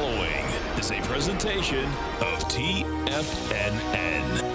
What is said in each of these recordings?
following is a presentation of TFNN.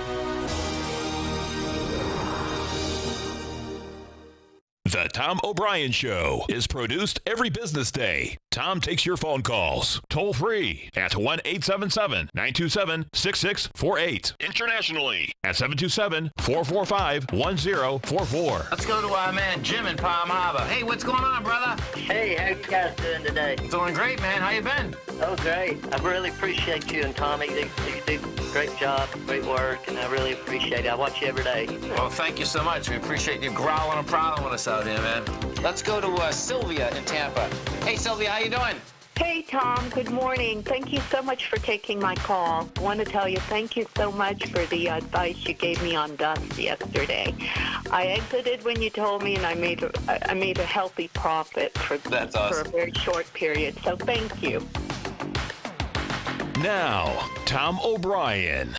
The Tom O'Brien Show is produced every business day. Tom takes your phone calls toll free at 1-877-927-6648. Internationally at 727-445-1044. Let's go to our man Jim in Palm Harbor. Hey, what's going on, brother? Hey, how you guys doing today? Doing great, man. How you been? Oh, great. I really appreciate you and Tommy. You do a great job, great work, and I really appreciate it. I watch you every day. Well, thank you so much. We appreciate you growling and prowling with us out here, man. Let's go to Sylvia in Tampa. Hey, Sylvia, how you doing? Hey, Tom. Good morning. Thank you so much for taking my call. I want to tell you thank you so much for the advice you gave me on dust yesterday. I exited when you told me, and I made a healthy profit for a very short period. So thank you. Now, Tom O'Brien.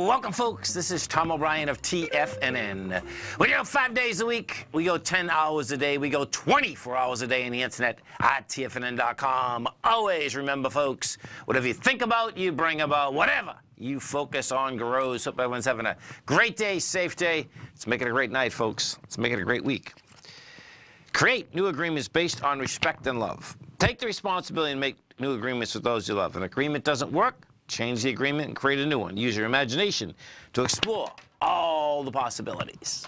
Welcome, folks. This is Tom O'Brien of TFNN. We go 5 days a week. We go 10 hours a day. We go 24 hours a day on the internet at TFNN.com. Always remember, folks, whatever you think about, you bring about. Whatever you focus on grows. Hope everyone's having a great day, safe day. Let's make it a great night, folks. Let's make it a great week. Create new agreements based on respect and love. Take the responsibility and make new agreements with those you love. If an agreement doesn't work, change the agreement and create a new one. Use your imagination to explore all the possibilities.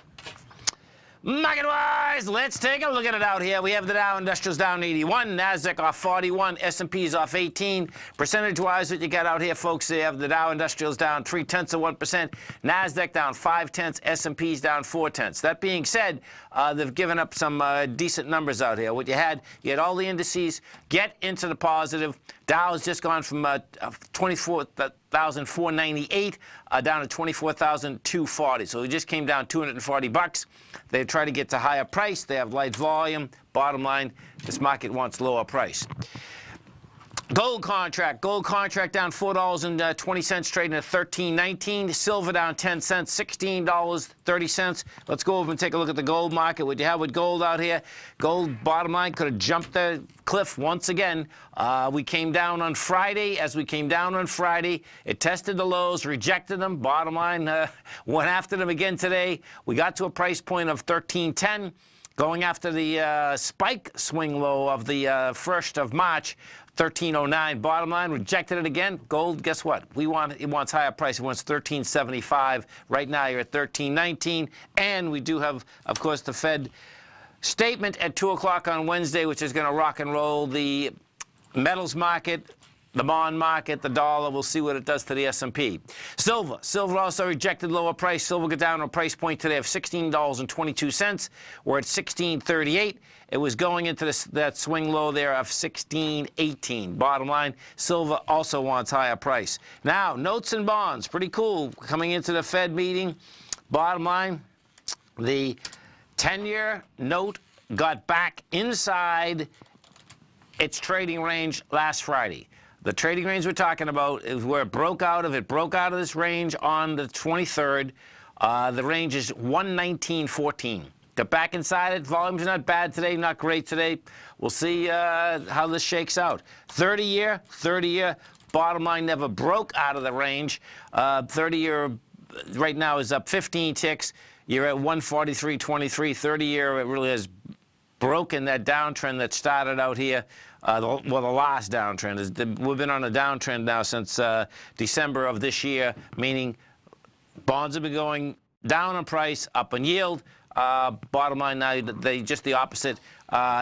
Market-wise, let's take a look at it out here. We have the Dow Industrials down 81, NASDAQ off 41, S&P's off 18. Percentage-wise, what you got out here, folks, you have the Dow Industrials down 0.3%, NASDAQ down 0.5, S&P's down 0.4. That being said, they've given up some decent numbers out here. What you had all the indices get into the positive. Dow's just gone from 24,498 down to 24,240. So it just came down $240. They try to get to higher price. They have light volume. Bottom line, this market wants lower price. Gold contract down $4.20, trading at $13.19. Silver down 10 cents, $16.30. Let's go over and take a look at the gold market. What you have with gold out here? Gold, bottom line, could have jumped the cliff once again. We came down on Friday. As we came down on Friday, it tested the lows, rejected them. Bottom line, went after them again today. We got to a price point of $13.10. Going after the spike swing low of the 1st of March, $13.09. Bottom line, rejected it again. Gold, guess what? It wants higher price. It wants $13.75. Right now, you're at $13.19. And we do have, of course, the Fed statement at 2 o'clock on Wednesday, which is going to rock and roll the metals market, the bond market, the dollar. We'll see what it does to the S&P. Silver also rejected lower price. Silver got down to a price point today of $16.22. We're at $16.38. It was going into that swing low there of $16.18. Bottom line, silver also wants higher price. Now, notes and bonds, pretty cool. Coming into the Fed meeting, bottom line, the 10-year note got back inside its trading range last Friday. The trading range we're talking about is where it broke out of. It broke out of this range on the 23rd. The range is 119.14. Got back inside it. Volume's not bad today, not great today. We'll see how this shakes out. 30-year, bottom line never broke out of the range. 30-year right now is up 15 ticks. You're at 143.23. 30-year, it really has broken that downtrend that started out here. The last downtrend. We've been on a downtrend now since December of this year, meaning bonds have been going down in price, up in yield. Bottom line now, just the opposite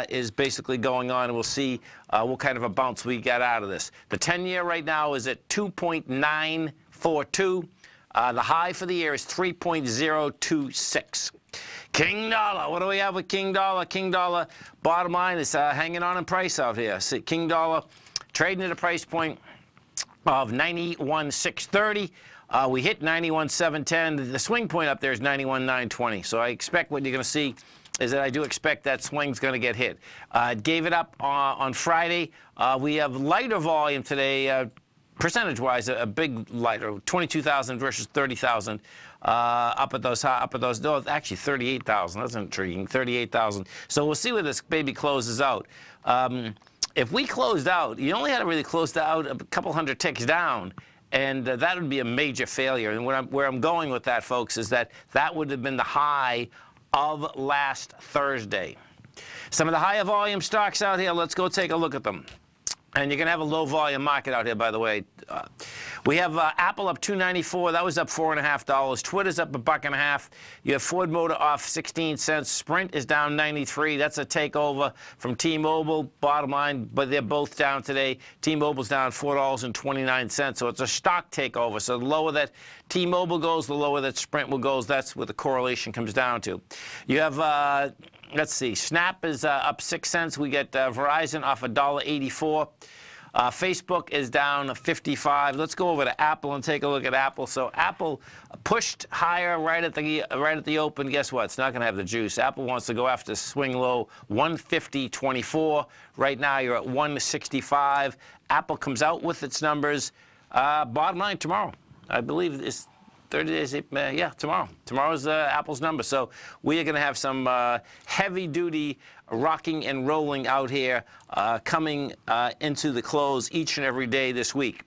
is basically going on, and we'll see what kind of a bounce we get out of this. The 10-year right now is at 2.942. The high for the year is 3.026. King dollar. What do we have with King dollar? King dollar, bottom line, is hanging on in price out here. See, King dollar trading at a price point of 91,630. We hit 91,710. The swing point up there is 91,920. So I expect what you're going to see is that I do expect that swing's going to get hit. Gave it up on Friday. We have lighter volume today. Percentage-wise, a big lighter, 22,000 versus 30,000. up at those, no, actually 38,000. That's intriguing, 38,000. So we'll see where this baby closes out. If we closed out, you only had to really close out a couple hundred ticks down, and that would be a major failure. And where I'm going with that, folks, is that would have been the high of last Thursday. Some of the higher volume stocks out here, let's go take a look at them. And you're going to have a low volume market out here, by the way. We have Apple up $2.94. That was up $4.50. Twitter's up $1.50. You have Ford Motor off 16 cents. Sprint is down 93. That's a takeover from T-Mobile. Bottom line, but they're both down today. T-Mobile's down $4.29. So it's a stock takeover. So the lower that T-Mobile goes, the lower that Sprint will go. That's what the correlation comes down to. You have let's see, Snap is up 6 cents. We get Verizon off $1.84. Facebook is down 55. Let's go over to Apple and take a look at Apple. So Apple pushed higher right at the open. Guess what? It's not going to have the juice. Apple wants to go after swing low 150.24. Right now you're at 165. Apple comes out with its numbers. Bottom line tomorrow. I believe it's 30 days, yeah, tomorrow. Tomorrow's Apple's number. So we are going to have some heavy-duty rocking and rolling out here coming into the close each and every day this week.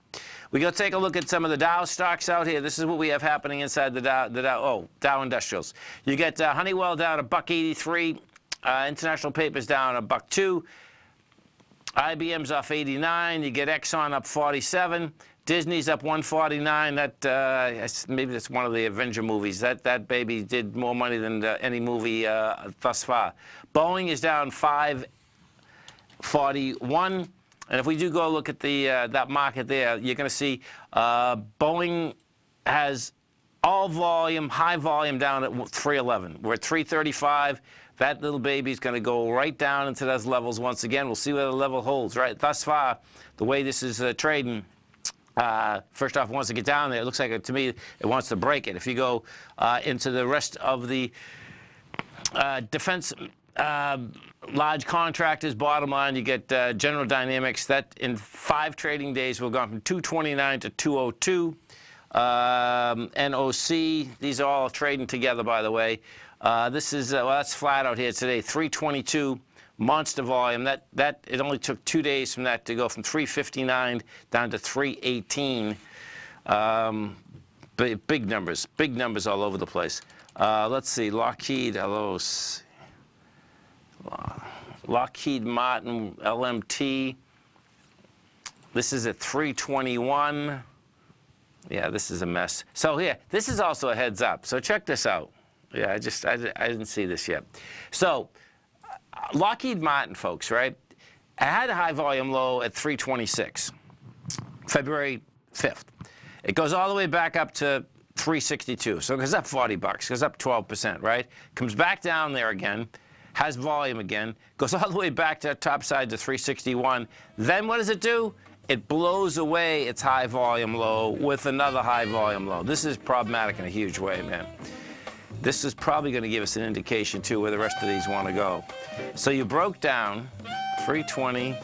We go take a look at some of the Dow stocks out here. This is what we have happening inside the Dow Industrials. You get Honeywell down $1.83. International Paper's down $1.02. IBM's off 89. You get Exxon up 47. Disney's up 149. That maybe that's one of the Avenger movies. That baby did more money than any movie thus far. Boeing is down 541. And if we do go look at the that market there, you're going to see Boeing has all volume, high volume down at 311. We're at 335. That little baby's going to go right down into those levels once again. We'll see where the level holds. Right, thus far, the way this is trading. First off, it wants to get down there. It looks like, to me, it wants to break it. If you go into the rest of the defense large contractors, bottom line, you get General Dynamics. That in 5 trading days, we've gone from 229 to 202. NOC, these are all trading together, by the way. This is, well, that's flat out here today, 322. Monster volume. That it only took 2 days from that to go from 359 down to 318. Big numbers all over the place. Let's see, Lockheed Martin, LMT. This is at 321. Yeah, this is a mess. So here, this is also a heads up. So check this out. Yeah, I didn't see this yet. So Lockheed Martin, folks, right? I had a high volume low at 326, February 5th. It goes all the way back up to 362. So it goes up 40 bucks, goes up 12%, right? Comes back down there again, has volume again, goes all the way back to the top side to 361. Then what does it do? It blows away its high volume low with another high volume low. This is problematic in a huge way, man. This is probably going to give us an indication, too, where the rest of these want to go. So you broke down 320,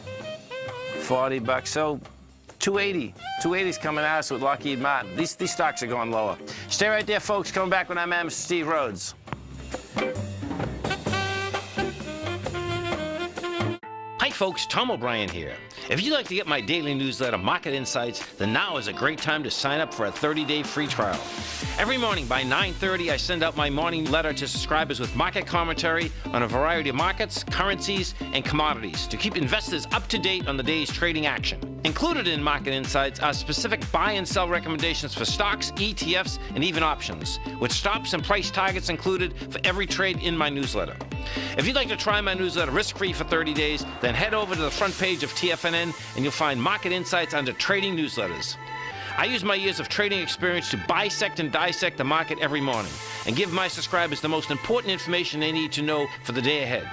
40 bucks. So 280. 280 is coming at us with Lockheed Martin. These stocks are going lower. Stay right there, folks. Coming back when I'm Mr. Steve Rhodes. Hi folks, Tom O'Brien here. If you'd like to get my daily newsletter, Market Insights, then now is a great time to sign up for a 30-day free trial. Every morning by 9:30, I send out my morning letter to subscribers with market commentary on a variety of markets, currencies, and commodities to keep investors up to date on the day's trading action. Included in Market Insights are specific buy and sell recommendations for stocks, ETFs, and even options, with stops and price targets included for every trade in my newsletter. If you'd like to try my newsletter risk-free for 30 days, then head over to the front page of TFNN and you'll find Market Insights under Trading Newsletters. I use my years of trading experience to bisect and dissect the market every morning and give my subscribers the most important information they need to know for the day ahead.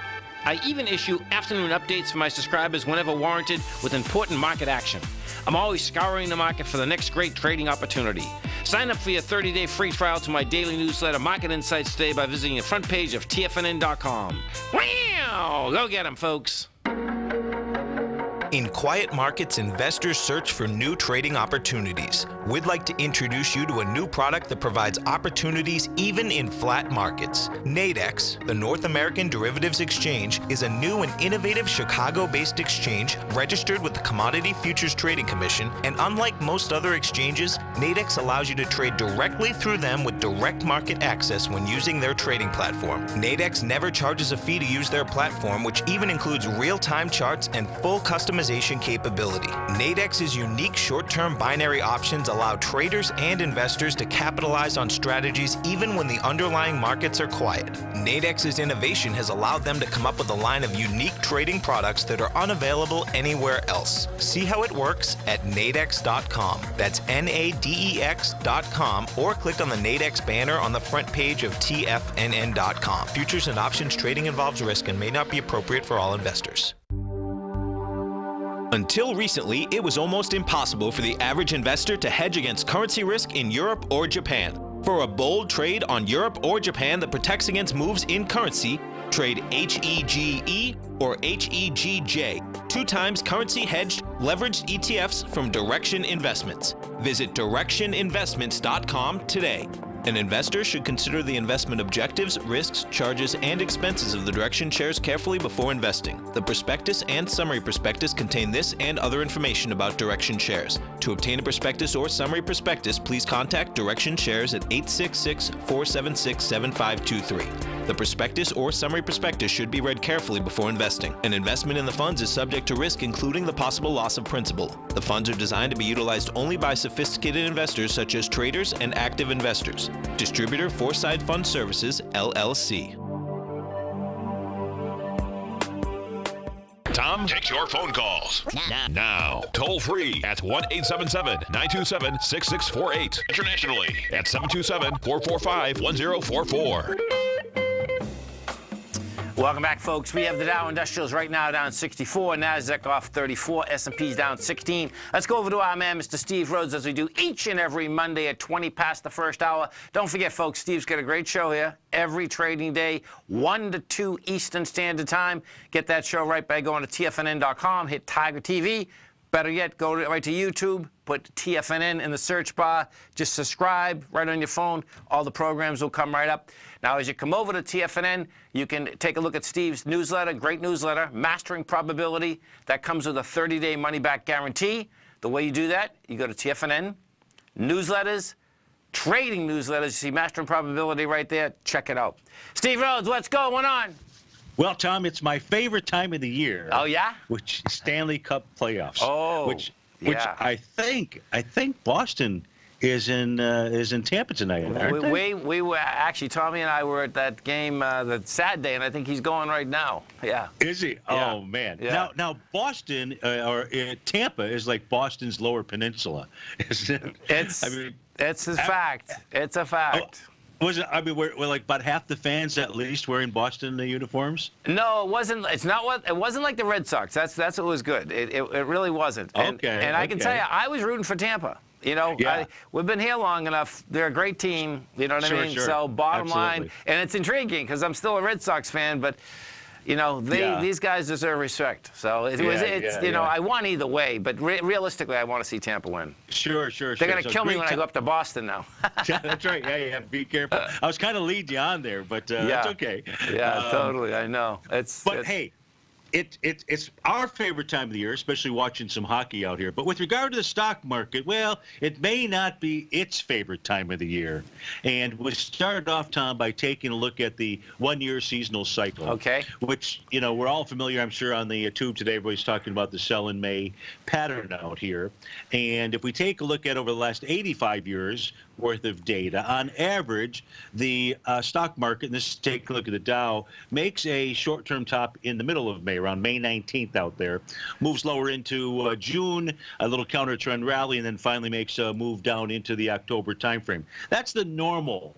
I even issue afternoon updates for my subscribers whenever warranted with important market action. I'm always scouring the market for the next great trading opportunity. Sign up for your 30-day free trial to my daily newsletter, Market Insights, today by visiting the front page of TFNN.com. Wow! Go get them, folks! In quiet markets, investors search for new trading opportunities. We'd like to introduce you to a new product that provides opportunities even in flat markets. Nadex, the North American Derivatives Exchange, is a new and innovative Chicago-based exchange registered with the Commodity Futures Trading Commission, and unlike most other exchanges, Nadex allows you to trade directly through them with direct market access when using their trading platform. Nadex never charges a fee to use their platform, which even includes real-time charts and full customization capability. Nadex's unique short-term binary options allow traders and investors to capitalize on strategies even when the underlying markets are quiet. Nadex's innovation has allowed them to come up with a line of unique trading products that are unavailable anywhere else. See how it works at nadex.com. That's NADEX.com, or click on the Nadex banner on the front page of TFNN.com. Futures and options trading involves risk and may not be appropriate for all investors. Until recently, it was almost impossible for the average investor to hedge against currency risk in Europe or Japan. For a bold trade on Europe or Japan that protects against moves in currency, trade HEGE or HEGJ, 2 times currency hedged leveraged ETFs from Direction Investments. Visit directioninvestments.com today. An investor should consider the investment objectives, risks, charges, and expenses of the Direction shares carefully before investing. The prospectus and summary prospectus contain this and other information about Direction shares. To obtain a prospectus or summary prospectus, please contact Direction shares at 866-476-7523. The prospectus or summary prospectus should be read carefully before investing. An investment in the funds is subject to risk, including the possible loss of principal. The funds are designed to be utilized only by sophisticated investors such as traders and active investors. Distributor Foreside Fund Services, LLC. Tom takes your phone calls now. Toll free at 1-877-927-6648. Internationally at 727-445-1044. Welcome back, folks. We have the Dow Industrials right now down 64, NASDAQ off 34, S&P's down 16. Let's go over to our man, Mr. Steve Rhodes, as we do each and every Monday at 20 past the first hour. Don't forget, folks, Steve's got a great show here every trading day, 1 to 2 Eastern Standard Time. Get that show right by going to TFNN.com, hit Tiger TV. Better yet, go right to YouTube, put TFNN in the search bar, just subscribe right on your phone. All the programs will come right up. Now, as you come over to TFNN, you can take a look at Steve's newsletter, great newsletter, Mastering Probability. That comes with a 30-day money-back guarantee. The way you do that, you go to TFNN, newsletters, trading newsletters. You see Mastering Probability right there. Check it out. Steve Rhodes, what's going on? Well, Tom, it's my favorite time of the year. Oh, yeah? Which Stanley Cup playoffs. Oh, which yeah. I think Boston is in Tampa tonight. Aren't they? We were actually, Tommy and I were at that game the Saturday, and I think he's going right now. Yeah. Is he? Yeah. Oh man. Yeah. Now Boston Tampa is like Boston's Lower Peninsula, isn't it? It's a fact. It's a fact. Was it? I mean, we're like about half the fans at least wearing Boston uniforms. No, it wasn't. It's not what. It wasn't like the Red Sox. That's what was good. It really wasn't. And, Okay. And I can tell you, I was rooting for Tampa. You know, Yeah. we've been here long enough. They're a great team. You know what I mean? Sure. So bottom line, Absolutely. and it's intriguing because I'm still a Red Sox fan, but. You know, these guys deserve respect. So it's you know, I want either way, but realistically, I want to see Tampa win. Sure. They're going to kill me when I go up to Boston now. Yeah, that's right. Yeah. Be careful. I was kind of leading you on there, but that's okay. Yeah, totally. I know. Hey, it's our favorite time of the year, especially watching some hockey out here. But with regard to the stock market, well, it may not be its favorite time of the year. And we started off, Tom, by taking a look at the one-year seasonal cycle. Okay. Which, you know, we're all familiar, I'm sure, on the tube today. Everybody's talking about the sell in May pattern out here. And if we take a look at over the last 85 years worth of data, on average, the stock market, and this take a look at the Dow, makes a short-term top in the middle of May, around May 19th out there, moves lower into June, a little counter-trend rally, and then finally makes a move down into the October timeframe. That's the normal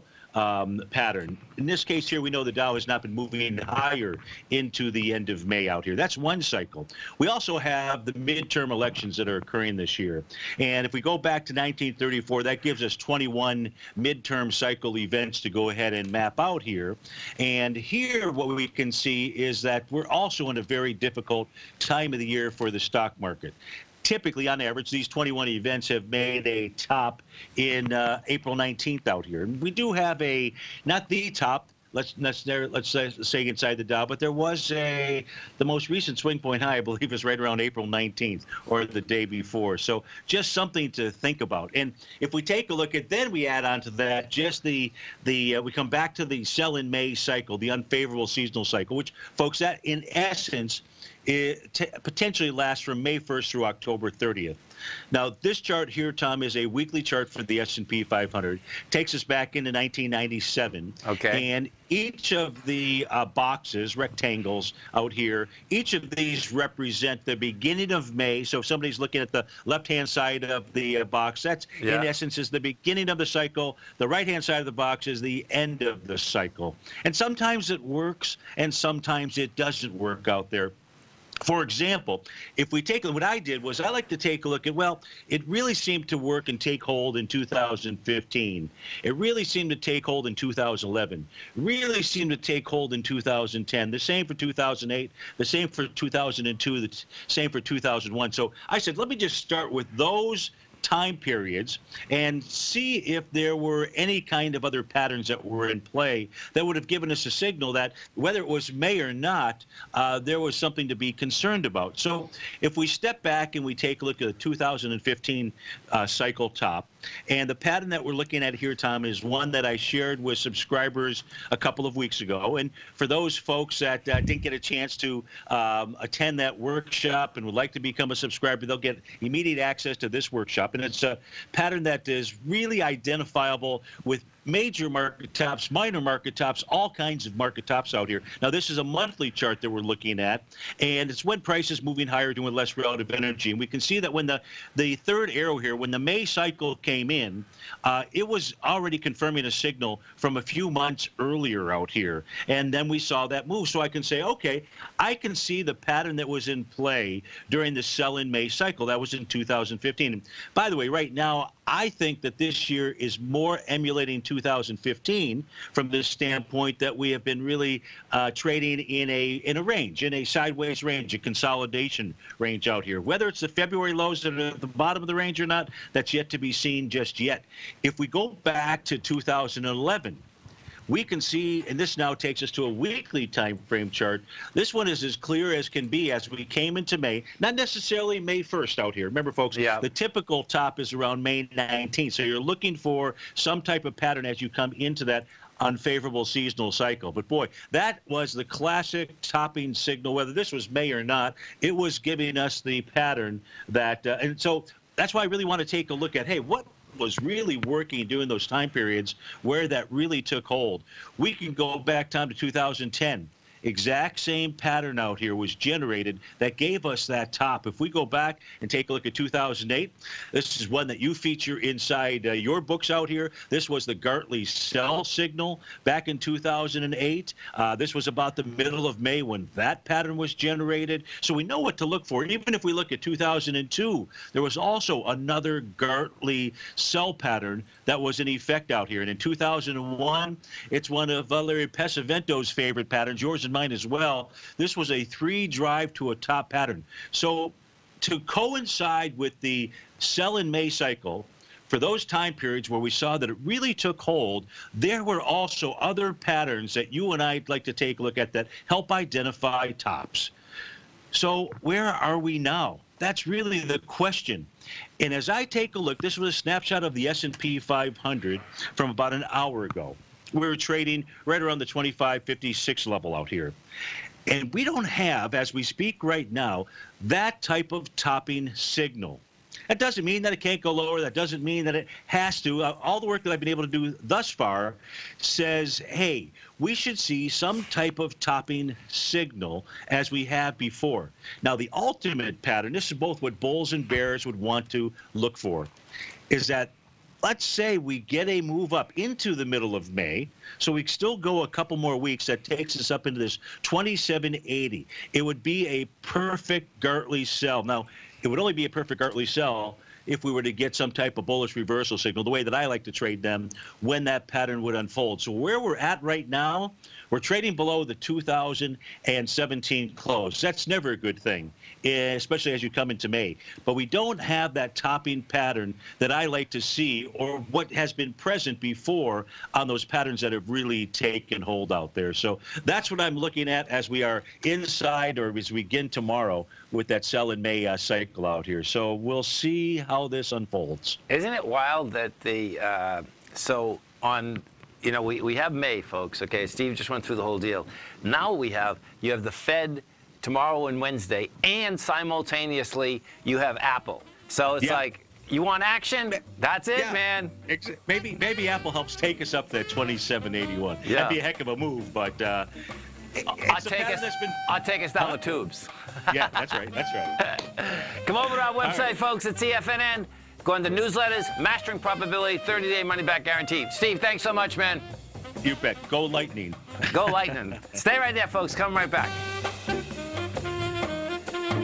pattern. In this case here, we know the Dow has not been moving higher into the end of May out here. That's one cycle. We also have the midterm elections that are occurring this year. And if we go back to 1934, that gives us 21 midterm cycle events to go ahead and map out here. And here what we can see is that we're also in a very difficult time of the year for the stock market. Typically, on average, these 21 events have made a top in April 19th out here. And we do have a, not the top, let's say inside the Dow, but there was the most recent swing point high, I believe, is right around April 19th or the day before. So just something to think about. And if we take a look at, then we add on to that just we come back to the sell in May cycle, the unfavorable seasonal cycle, which, folks, that in essence, it potentially lasts from May 1st through October 30th. Now, this chart here, Tom, is a weekly chart for the S&P 500. Takes us back into 1997. Okay. And each of the boxes, rectangles out here, each of these represent the beginning of May. So if somebody's looking at the left-hand side of the box, that's in essence is the beginning of the cycle. The right-hand side of the box is the end of the cycle. And sometimes it works, and sometimes it doesn't work out there. For example, if we take what I did was I like to take a look at, well, it really seemed to work and take hold in 2015. It really seemed to take hold in 2011. Really seemed to take hold in 2010. The same for 2008. The same for 2002. The same for 2001. So I said, let me just start with those time periods and see if there were any kind of other patterns that were in play that would have given us a signal that whether it was May or not, there was something to be concerned about. So if we step back and we take a look at the 2015 cycle top, and the pattern that we're looking at here, Tom, is one that I shared with subscribers a couple of weeks ago. And for those folks that didn't get a chance to attend that workshop and would like to become a subscriber, they'll get immediate access to this workshop. And it's a pattern that is really identifiable with major market tops, minor market tops, all kinds of market tops out here. Now, this is a monthly chart that we're looking at, and it's when prices moving higher doing less relative energy. And we can see that when the third arrow here, when the May cycle came in, it was already confirming a signal from a few months earlier out here. And then we saw that move. So I can say, okay, I can see the pattern that was in play during the sell-in May cycle. That was in 2015. And by the way, right now, I think that this year is more emulating 2015 from the standpoint that we have been really trading in a range, in a sideways range, a consolidation range out here. Whether it's the February lows that are at the bottom of the range or not, that's yet to be seen just yet. If we go back to 2011, we can see, and this now takes us to a weekly time frame chart. This one is as clear as can be as we came into May, not necessarily May 1st out here. Remember, folks, the typical top is around May 19th. So you're looking for some type of pattern as you come into that unfavorable seasonal cycle. But boy, that was the classic topping signal. Whether this was May or not, it was giving us the pattern that, and so that's why I really want to take a look at, hey, what was really working during those time periods where that really took hold. We can go back time to 2010. Exact same pattern out here was generated that gave us that top. If we go back and take a look at 2008, this is one that you feature inside your books out here. This was the Gartley sell signal back in 2008. This was about the middle of May when that pattern was generated. So we know what to look for. Even if we look at 2002, there was also another Gartley sell pattern that was in effect out here. And in 2001, it's one of Larry Pesavento's favorite patterns, yours and mine as well. This was a 3-drive to a top pattern. So to coincide with the sell in May cycle, for those time periods where we saw that it really took hold, there were also other patterns that you and I'd like to take a look at that help identify tops. So where are we now? That's really the question. And as I take a look, this was a snapshot of the S&P 500 from about an hour ago. We were trading right around the 25.56 level out here. And we don't have, as we speak right now, that type of topping signal. That doesn't mean that it can't go lower. That doesn't mean that it has to. All the work that I've been able to do thus far says, hey, we should see some type of topping signal as we have before. Now, the ultimate pattern, this is both what bulls and bears would want to look for, is that let's say we get a move up into the middle of May, so we still go a couple more weeks. That takes us up into this 2780. It would be a perfect Gartley sell. Now, it would only be a perfect Gartley sell if we were to get some type of bullish reversal signal, the way that I like to trade them, when that pattern would unfold. So where we're at right now, we're trading below the 2017 close. That's never a good thing, especially as you come into May. But we don't have that topping pattern that I like to see, or what has been present before on those patterns that have really taken hold out there. So that's what I'm looking at as we are inside, or as we begin tomorrow with that sell in May cycle out here. So we'll see how this unfolds. Isn't it wild that the so on, you know, we have May, folks. Okay, Steve just went through the whole deal. Now you have the Fed tomorrow and Wednesday, and simultaneously you have Apple. So it's like, you want action? That's it, man. Maybe Apple helps take us up to 2781. Yeah. That'd be a heck of a move, but I'll take us down the tubes. Yeah, that's right. That's right. Come over to our website, folks, at TFNN. Go into newsletters, Mastering Probability, 30-day money-back guarantee. Steve, thanks so much, man. You bet. Go Lightning. Go Lightning. Stay right there, folks. Come right back.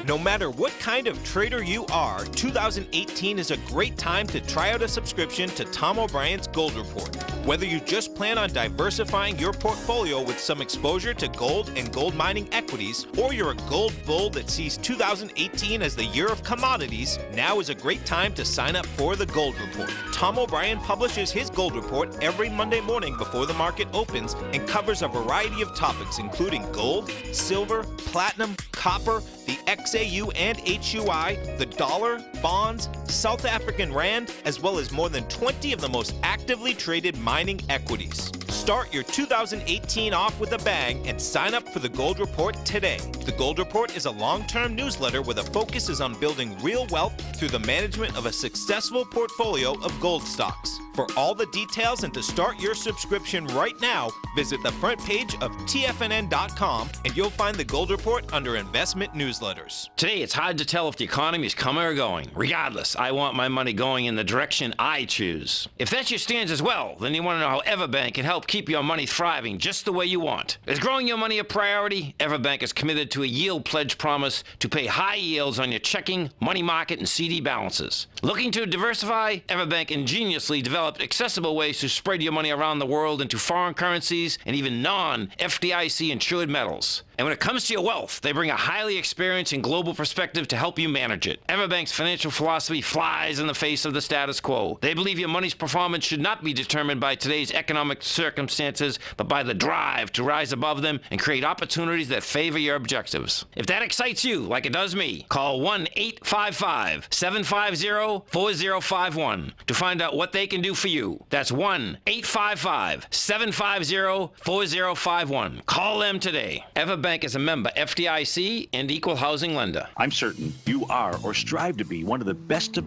No matter what kind of trader you are, 2018 is a great time to try out a subscription to Tom O'Brien's Gold Report. Whether you just plan on diversifying your portfolio with some exposure to gold and gold mining equities, or you're a gold bull that sees 2018 as the year of commodities, now is a great time to sign up for the Gold Report. Tom O'Brien publishes his Gold Report every Monday morning before the market opens and covers a variety of topics including gold, silver, platinum, copper, the XAU and HUI, the dollar, bonds, South African rand, as well as more than 20 of the most actively traded mining equities. Start your 2018 off with a bang and sign up for the Gold Report today. The Gold Report is a long-term newsletter where the focus is on building real wealth through the management of a successful portfolio of gold stocks. For all the details and to start your subscription right now, visit the front page of TFNN.com and you'll find the Gold Report under Investment Newsletters. Today, it's hard to tell if the economy is coming or going. Regardless, I want my money going in the direction I choose. If that's your stance as well, then you want to know how Everbank can help keep your money thriving just the way you want. Is growing your money a priority? Everbank is committed to a yield pledge promise to pay high yields on your checking, money market, and CD balances. Looking to diversify? Everbank ingeniously developed accessible ways to spread your money around the world into foreign currencies and even non-FDIC insured metals. And when it comes to your wealth, they bring a highly experienced and global perspective to help you manage it. Everbank's financial philosophy flies in the face of the status quo. They believe your money's performance should not be determined by today's economic circumstances, but by the drive to rise above them and create opportunities that favor your objectives. If that excites you, like it does me, call 1-855-750-4051 to find out what they can do for you. That's 1-855-750-4051. Call them today. Everbank is a member FDIC and equal housing lender. I'm certain you are or strive to be one of the best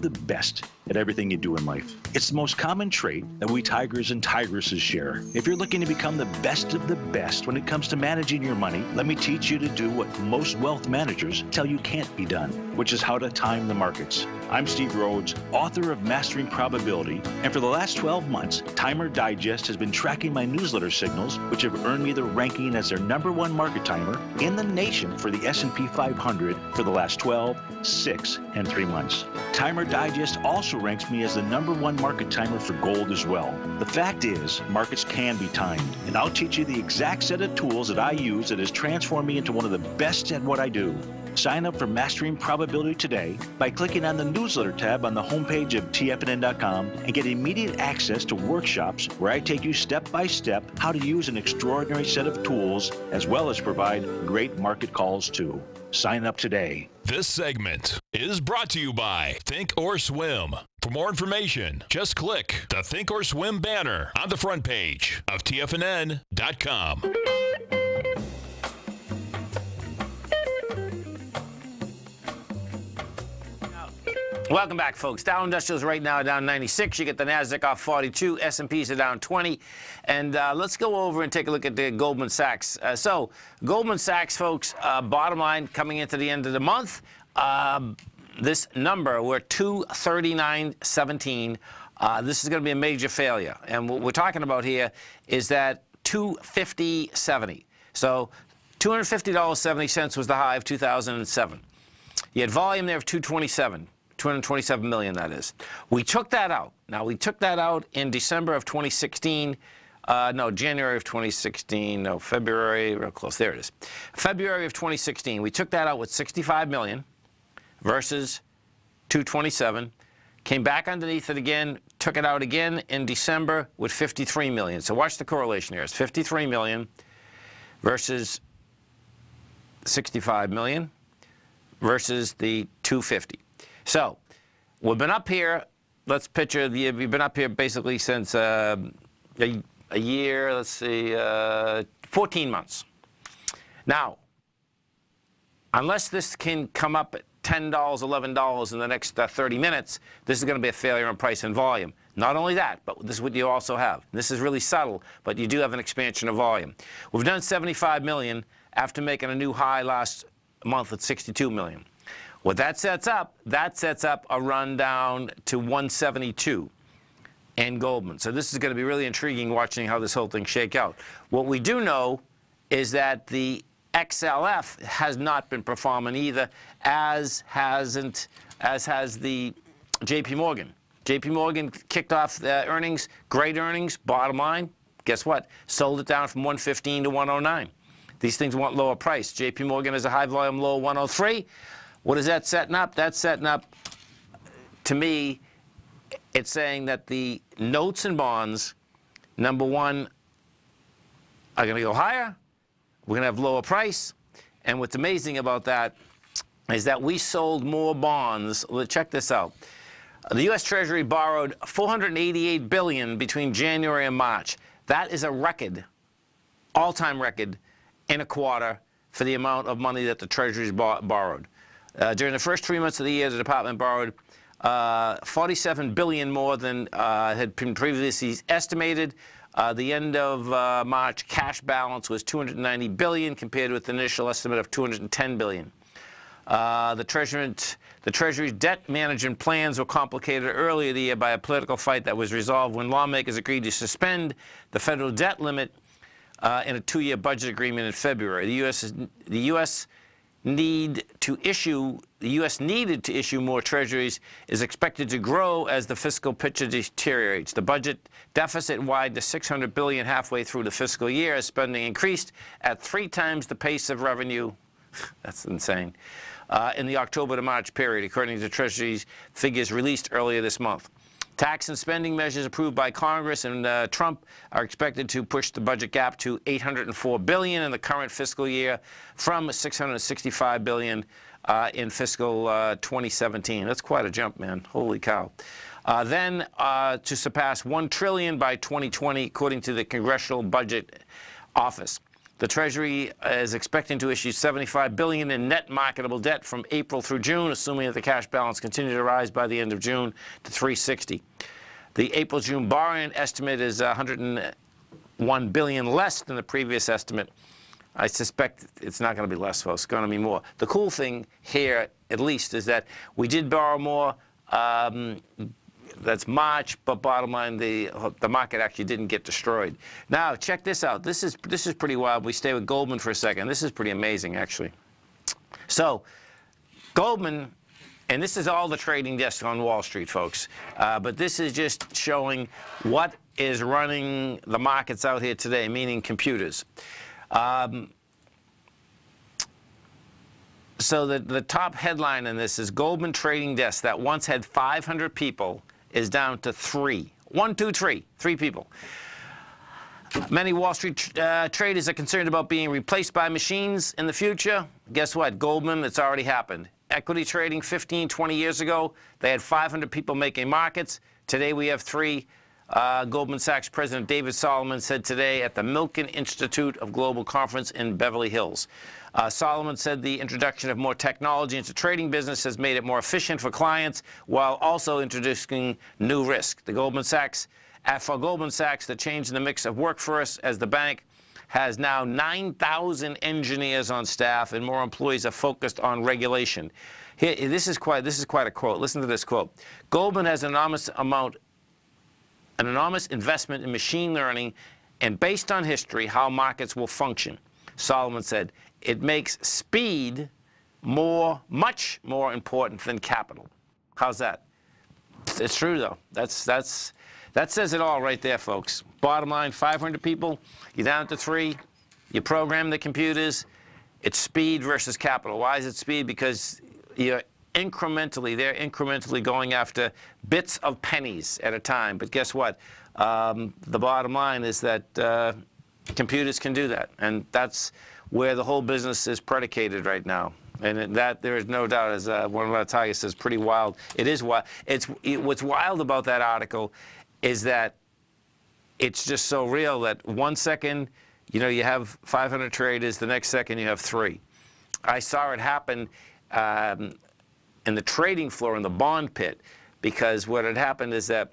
at everything you do in life. It's the most common trait that we tigers and tigresses share. If you're looking to become the best of the best when it comes to managing your money, let me teach you to do what most wealth managers tell you can't be done, which is how to time the markets. I'm Steve Rhodes, author of Mastering Probability, and for the last 12 months, Timer Digest has been tracking my newsletter signals, which have earned me the ranking as their #1 market timer in the nation for the S&P 500 for the last 12, 6, and 3 months. Timer Digest also ranks me as the #1 market timer for gold as well. The fact is, markets can be timed, and I'll teach you the exact set of tools that I use that has transformed me into one of the best at what I do. Sign up for Mastering Probability today by clicking on the newsletter tab on the homepage of TFNN.com and get immediate access to workshops where I take you step by step how to use an extraordinary set of tools as well as provide great market calls too. Sign up today. This segment is brought to you by Think or Swim. For more information, just click the Think or Swim banner on the front page of TFNN.com. Welcome back, folks. Dow Industrials right now are down 96. You get the Nasdaq off 42. S&Ps are down 20. And let's go over and take a look at the Goldman Sachs. So Goldman Sachs, folks, bottom line coming into the end of the month, this number, we're 239.17 This is going to be a major failure. And what we're talking about here is that $250.70. So $250.70 was the high of 2007. You had volume there of 227 million, that is. We took that out. Now, we took that out in December of 2016. No, January of 2016. No, February. Real close. There it is. February of 2016. We took that out with 65 million versus 227. Came back underneath it again. Took it out again in December with 53 million. So watch the correlation here. It's 53 million versus 65 million versus the 250. So we've been up here. Let's picture we've been up here basically since a year. Let's see, 14 months. Now, unless this can come up at $10, $11 in the next 30 minutes, this is going to be a failure on price and volume. Not only that, but this is what you also have. This is really subtle, but you do have an expansion of volume. We've done 75 million after making a new high last month at 62 million. What that sets up a run down to 172 in Goldman. So this is going to be really intriguing watching how this whole thing shake out. What we do know is that the XLF has not been performing either, as has the JP Morgan. JP Morgan kicked off the earnings, great earnings, bottom line. Guess what? Sold it down from 115 to 109. These things want lower price. JP Morgan has a high volume low 103. What is that setting up? That's setting up, to me, it's saying that the notes and bonds, number one, are going to go higher. We're going to have lower price. And what's amazing about that is that we sold more bonds. Check this out. The U.S. Treasury borrowed $488 billion between January and March. That is a record, all-time record, in a quarter for the amount of money that the Treasury's borrowed. During the first 3 months of the year, the department borrowed $47 billion more than had been previously estimated. The end of March cash balance was $290 billion compared with the initial estimate of $210 billion. The Treasury's debt management plans were complicated earlier the year by a political fight that was resolved when lawmakers agreed to suspend the federal debt limit in a 2-year budget agreement in February. The U.S. needed to issue more treasuries is expected to grow as the fiscal picture deteriorates. The budget deficit widened to $600 billion halfway through the fiscal year as spending increased at 3 times the pace of revenue. That's insane. In the October to March period, according to Treasury's figures released earlier this month. Tax and spending measures approved by Congress and Trump are expected to push the budget gap to $804 billion in the current fiscal year from $665 billion in fiscal 2017. That's quite a jump, man. Holy cow. Then to surpass $1 trillion by 2020, according to the Congressional Budget Office. The Treasury is expecting to issue $75 billion in net marketable debt from April through June, assuming that the cash balance continues to rise by the end of June to $360. The April-June borrowing estimate is $101 billion less than the previous estimate. I suspect it's not going to be less, folks. It's going to be more. The cool thing here, at least, is that we did borrow more. That's March, but bottom line, the market actually didn't get destroyed. Now, check this out. This is pretty wild. We stay with Goldman for a second. This is pretty amazing, actually. So, Goldman, and this is all the trading desk on Wall Street, folks. But this is just showing what is running the markets out here today, meaning computers. So the top headline in this is Goldman Trading Desk that once had 500 people is down to 3. 1, 2, 3. 3 people. Many Wall Street traders are concerned about being replaced by machines in the future. Guess what? Goldman, it's already happened. Equity trading 15, 20 years ago, they had 500 people making markets. Today we have 3. Goldman Sachs President David Solomon said today at the Milken Institute of Global Conference in Beverly Hills. Solomon said the introduction of more technology into trading business has made it more efficient for clients while also introducing new risk. For Goldman Sachs, the change in the mix of workforce as the bank has now 9,000 engineers on staff and more employees are focused on regulation. Here, this is quite a quote. Listen to this quote. Goldman has an enormous amount an enormous investment in machine learning and based on history how markets will function. Solomon said, it makes speed much more important than capital. How's that? It's true, though. That says it all right there, folks. Bottom line, 500 people, you're down to 3, you program the computers, it's speed versus capital. Why is it speed? Because they're incrementally going after bits of pennies at a time. But guess what? The bottom line is that computers can do that. And that's where the whole business is predicated right now. And that there is no doubt, as one of our targets says, pretty wild. It is wild. What's wild about that article is that it's just so real that 1 second, you know, you have 500 traders, the next second you have 3. I saw it happen in the trading floor in the bond pit, because what had happened is that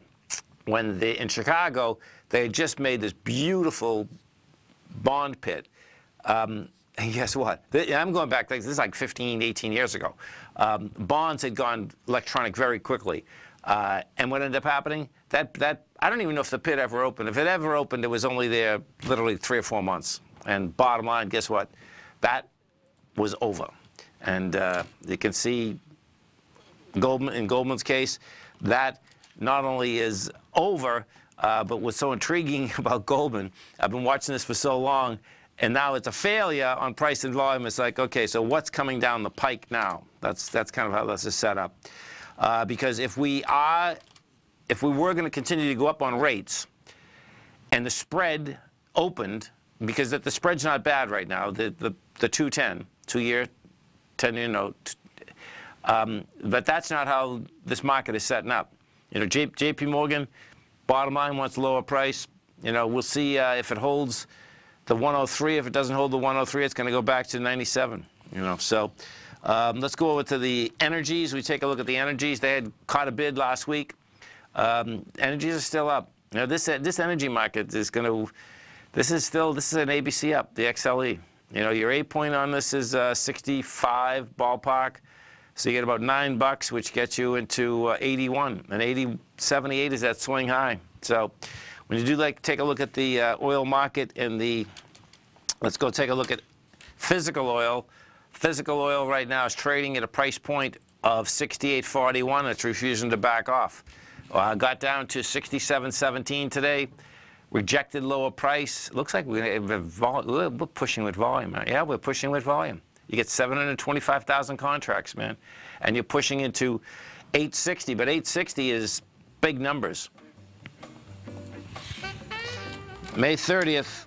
when in Chicago, they had just made this beautiful bond pit. And guess what? I'm going back, this is like 15, 18 years ago. Bonds had gone electronic very quickly. And what ended up happening? I don't even know if the pit ever opened. If it ever opened, it was only there literally 3 or 4 months. And bottom line, guess what? That was over. And you can see in Goldman's case, that not only is over, but what's so intriguing about Goldman, I've been watching this for so long, and now it's a failure on price and volume. It's like, okay, so what's coming down the pike now? That's kind of how this is set up. Because if we were going to continue to go up on rates, and the spread opened, because the spread's not bad right now, the 210, 2-year, 10-year note, but that's not how this market is setting up. You know, J.P. Morgan, bottom line, wants lower price. You know, we'll see if it holds the 103. If it doesn't hold the 103, it's going to go back to 97. You know, so let's go over to the energies. We take a look at the energies. They had caught a bid last week. Energies are still up. You know, this energy market is going to. This is an ABC up. The XLE. You know, your 8 point on this is 65 ballpark. So you get about $9, which gets you into 81, and 78 is that swing high. So when you do take a look at the oil market and let's go take a look at physical oil. Physical oil right now is trading at a price point of 68.41. It's refusing to back off. Got down to 67.17 today. Rejected lower price. Looks like we're pushing with volume. Yeah, we're pushing with volume. You get 725,000 contracts, man. And you're pushing into 860, but 860 is big numbers. May 30th,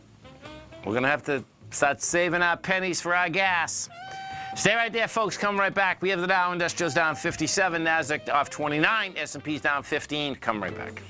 we're going to have to start saving our pennies for our gas. Stay right there, folks. Come right back. We have the Dow Industrials down 57, NASDAQ off 29, S&P's down 15. Come right back.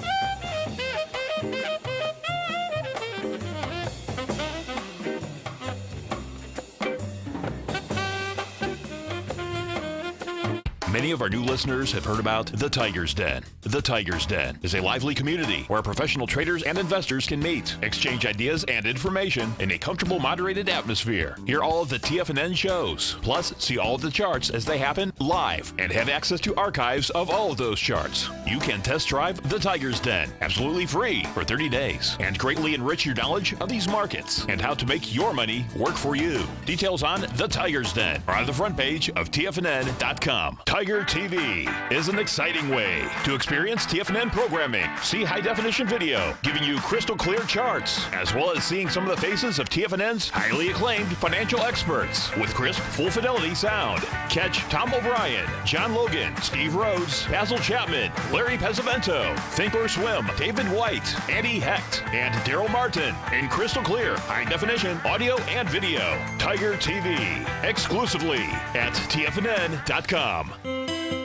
Many of our new listeners have heard about The Tiger's Den. The Tiger's Den is a lively community where professional traders and investors can meet, exchange ideas and information in a comfortable, moderated atmosphere. Hear all of the TFNN shows, plus see all of the charts as they happen live and have access to archives of all of those charts. You can test drive The Tiger's Den absolutely free for 30 days and greatly enrich your knowledge of these markets and how to make your money work for you. Details on The Tiger's Den are on the front page of TFNN.com. Tiger TV is an exciting way to experience TFNN programming. See high-definition video giving you crystal clear charts, as well as seeing some of the faces of TFNN's highly acclaimed financial experts with crisp, full-fidelity sound. Catch Tom O'Brien, John Logan, Steve Rhodes, Basil Chapman, Larry Pesavento, Think or Swim, David White, Andy Hecht, and Daryl Martin in crystal clear, high-definition audio and video. Tiger TV, exclusively at TFNN.com.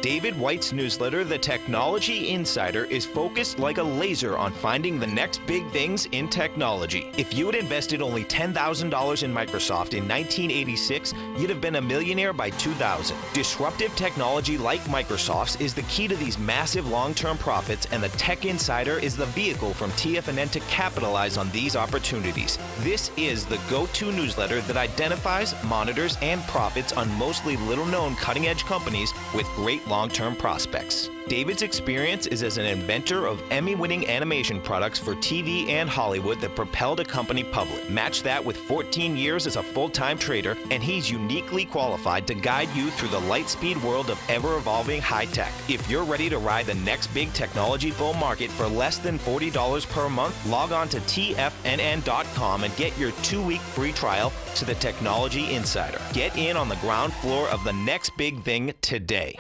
David White's newsletter, The Technology Insider, is focused like a laser on finding the next big things in technology. If you had invested only $10,000 in Microsoft in 1986, you'd have been a millionaire by 2000. Disruptive technology like Microsoft's is the key to these massive long-term profits, and the Tech Insider is the vehicle from TFNN to capitalize on these opportunities. This is the go-to newsletter that identifies, monitors, and profits on mostly little-known cutting-edge companies with great long-term prospects. David's experience is as an inventor of Emmy-winning animation products for TV and Hollywood that propelled a company public. Match that with 14 years as a full-time trader, and he's uniquely qualified to guide you through the light-speed world of ever-evolving high-tech. If you're ready to ride the next big technology bull market for less than $40 per month, log on to TFNN.com and get your 2-week free trial to the Technology Insider. Get in on the ground floor of the next big thing today.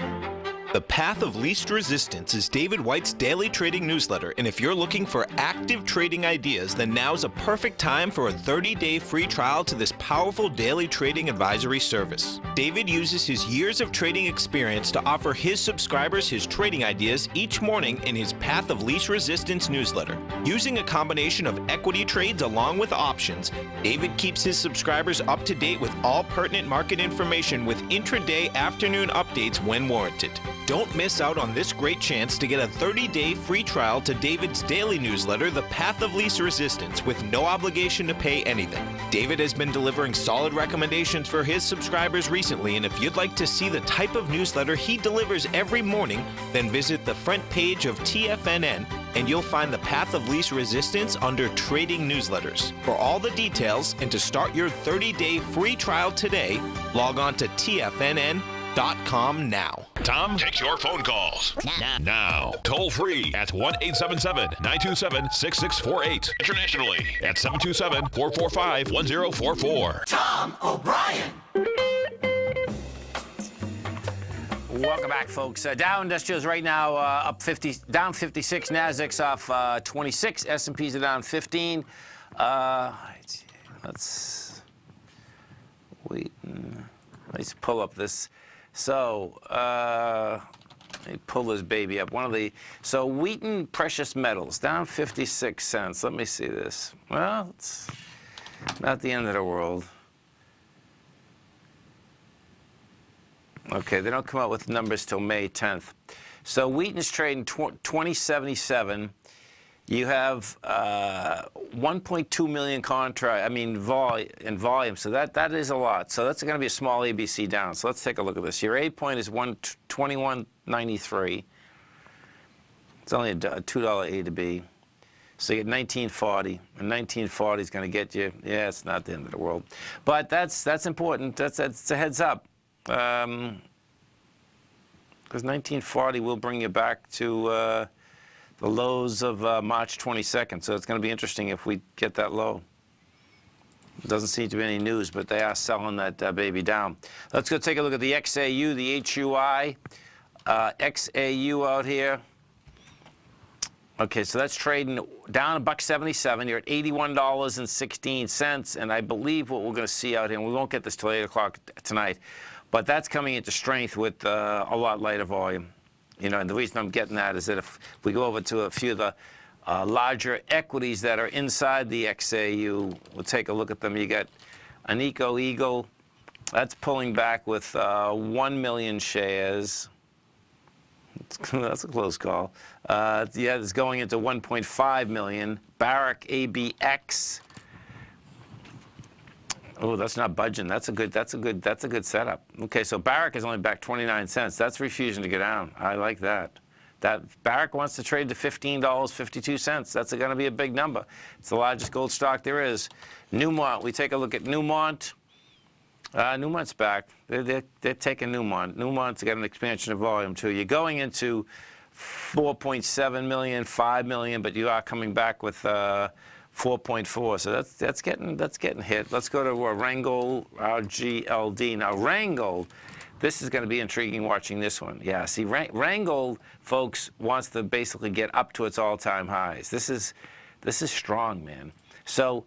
The Path of Least Resistance is David White's daily trading newsletter, and if you're looking for active trading ideas, then now's a perfect time for a 30-day free trial to this powerful daily trading advisory service. David uses his years of trading experience to offer his subscribers his trading ideas each morning in his Path of Least Resistance newsletter. Using a combination of equity trades along with options, David keeps his subscribers up to date with all pertinent market information with intraday afternoon updates when warranted. Don't miss out on this great chance to get a 30-day free trial to David's daily newsletter, The Path of Least Resistance, with no obligation to pay anything. David has been delivering solid recommendations for his subscribers recently, and if you'd like to see the type of newsletter he delivers every morning, then visit the front page of TFNN, and you'll find The Path of Least Resistance under Trading Newsletters. For all the details and to start your 30-day free trial today, log on to TFNN.com now. Tom takes your phone calls. Now. Toll free at 1-877-927-6648. Internationally at 727-445-1044. Tom O'Brien. Welcome back, folks. Dow Industrials right now up 50, down 56. Nasdaq's off 26. S&Ps are down 15. Let's wait. Let's pull up this. So, let me pull this baby up. So Wheaton Precious Metals, down 56 cents. Let me see this. Well, it's not the end of the world. Okay, they don't come out with numbers till May 10th. So Wheaton's trading 2077. You have 1.2 million volume, so that is a lot. So that's going to be a small ABC down. So let's take a look at this. Your A point is 121.93. It's only a $2 A to B. So you get 1940, and 1940 is going to get you. Yeah, it's not the end of the world, but that's important. That's a heads up, because 1940 will bring you back to the lows of March 22nd. So it's going to be interesting if we get that low. Doesn't seem to be any news, but they are selling that baby down. Let's go take a look at the XAU, the HUI. XAU out here. Okay, so that's trading down $1.77. You're at $81.16, and I believe what we're going to see out here, and we won't get this till 8 o'clock tonight, but that's coming into strength with a lot lighter volume. You know, and the reason I'm getting that is that if we go over to a few of the larger equities that are inside the XAU, we'll take a look at them. You got an Eagle. That's pulling back with 1 million shares. That's a close call. Yeah, it's going into 1.5 million. Barrick ABX. Oh, that's not budging. That's a good setup. Okay, so Barrick is only back 29 cents. That's refusing to go down. I like that. That Barrick wants to trade to $15.52. That's going to be a big number. It's the largest gold stock there is. Newmont. We take a look at Newmont. Newmont's back. They're taking Newmont. Newmont's got an expansion of volume too. You're going into 4.7 million, 5 million, but you are coming back with 4.4. So that's getting hit. Let's go to Rheingold, RGLD. Now Rheingold, this is going to be intriguing watching this one. Yeah, see, Rheingold, folks, wants to basically get up to its all-time highs. This is strong, man. So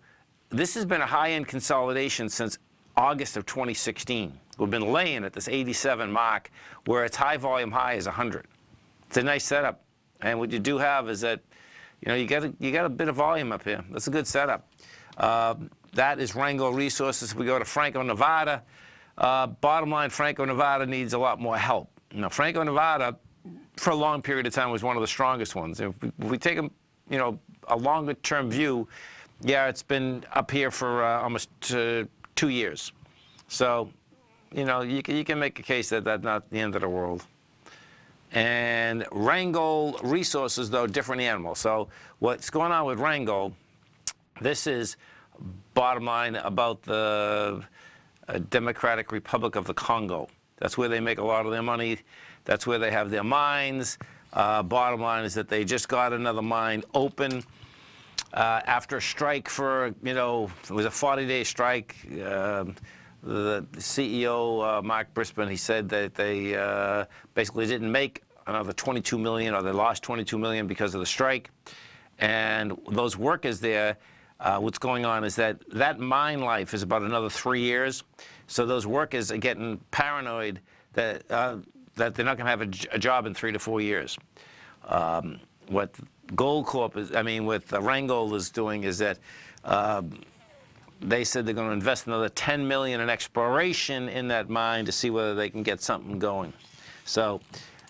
this has been a high-end consolidation since August of 2016. We've been laying at this 87 mark where its high volume high is 100. It's a nice setup. And what you do have is that, you know, you got a bit of volume up here. That's a good setup. That is Rheingold Resources. If we go to Franco-Nevada, bottom line, Franco-Nevada needs a lot more help. Now, Franco-Nevada, for a long period of time, was one of the strongest ones. If we take a longer-term view, yeah, it's been up here for almost 2 years. So, you know, you can make a case that that's not the end of the world. And Rheingold Resources, though, different animal. So what's going on with Rheingold, this is bottom line about the Democratic Republic of the Congo. That's where they make a lot of their money. That's where they have their mines. Bottom line is that they just got another mine open after a strike for, you know, it was a 40-day strike. The CEO, Mark Brisbane, he said that they basically didn't make another 22 million, or they lost 22 million because of the strike. And those workers there, what's going on is that that mine life is about another 3 years. So those workers are getting paranoid that that they're not going to have a job in 3 to 4 years. What Gold Corp is, I mean, what Rheingold is doing is that they said they're going to invest another 10 million in exploration in that mine to see whether they can get something going. So,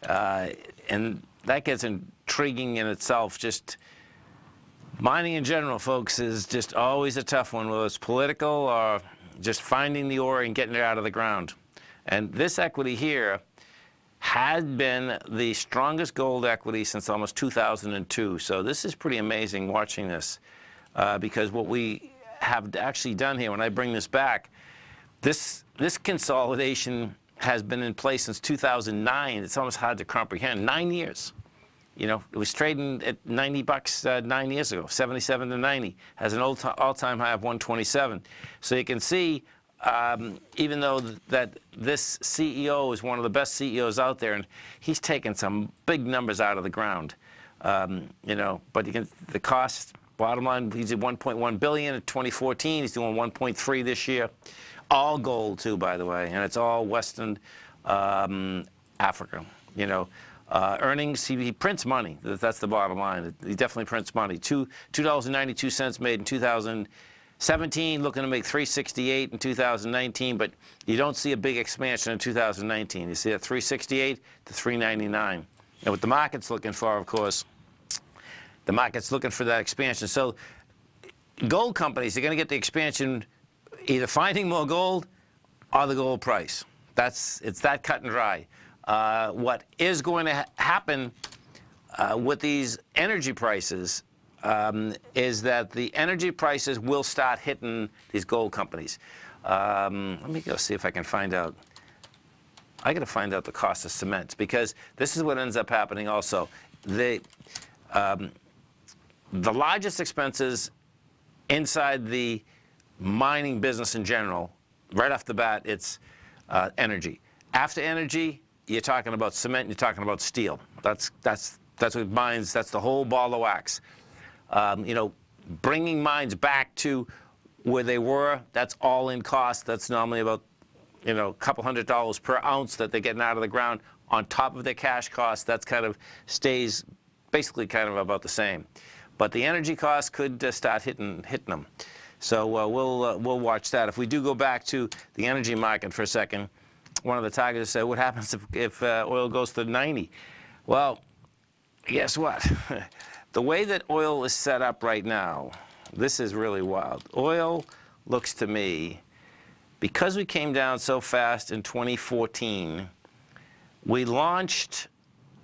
and that gets intriguing in itself. Just mining in general, folks, is just always a tough one, whether it's political or just finding the ore and getting it out of the ground. And this equity here had been the strongest gold equity since almost 2002. So this is pretty amazing watching this, because what we have actually done here, when I bring this back, this consolidation has been in place since 2009. It's almost hard to comprehend. 9 years. You know, it was trading at 90 bucks 9 years ago, 77 to 90, has an all-time high of 127. So you can see, even though that this CEO is one of the best CEOs out there, and he's taken some big numbers out of the ground, you know, but you can, the cost, bottom line, he's at 1.1 billion in 2014. He's doing 1.3 this year. All gold too, by the way, and it's all Western Africa. You know, earnings, he prints money. That's the bottom line. He definitely prints money. $2.92 made in 2017, looking to make $3.68 in 2019, but you don't see a big expansion in 2019. You see that $3.68 to $3.99. And what the market's looking for, of course, the market's looking for that expansion. So gold companies are going to get the expansion either finding more gold or the gold price. It's that cut and dry. What is going to happen with these energy prices is that the energy prices will start hitting these gold companies. Let me go see if I can find out. I got to find out the cost of cement, because this is what ends up happening also. The largest expenses inside the mining business in general, right off the bat, it's energy. After energy, you're talking about cement, you're talking about steel. That's what mines, that's the whole ball of wax. You know, bringing mines back to where they were, that's all in cost. That's normally about, you know, a couple $100 per ounce that they're getting out of the ground on top of their cash cost. That's kind of stays basically kind of about the same. But the energy costs could start hitting them. So we'll watch that. If we do go back to the energy market for a second, one of the targets said, what happens if oil goes to 90? Well, guess what? The way that oil is set up right now, this is really wild. Oil looks to me, because we came down so fast in 2014, we launched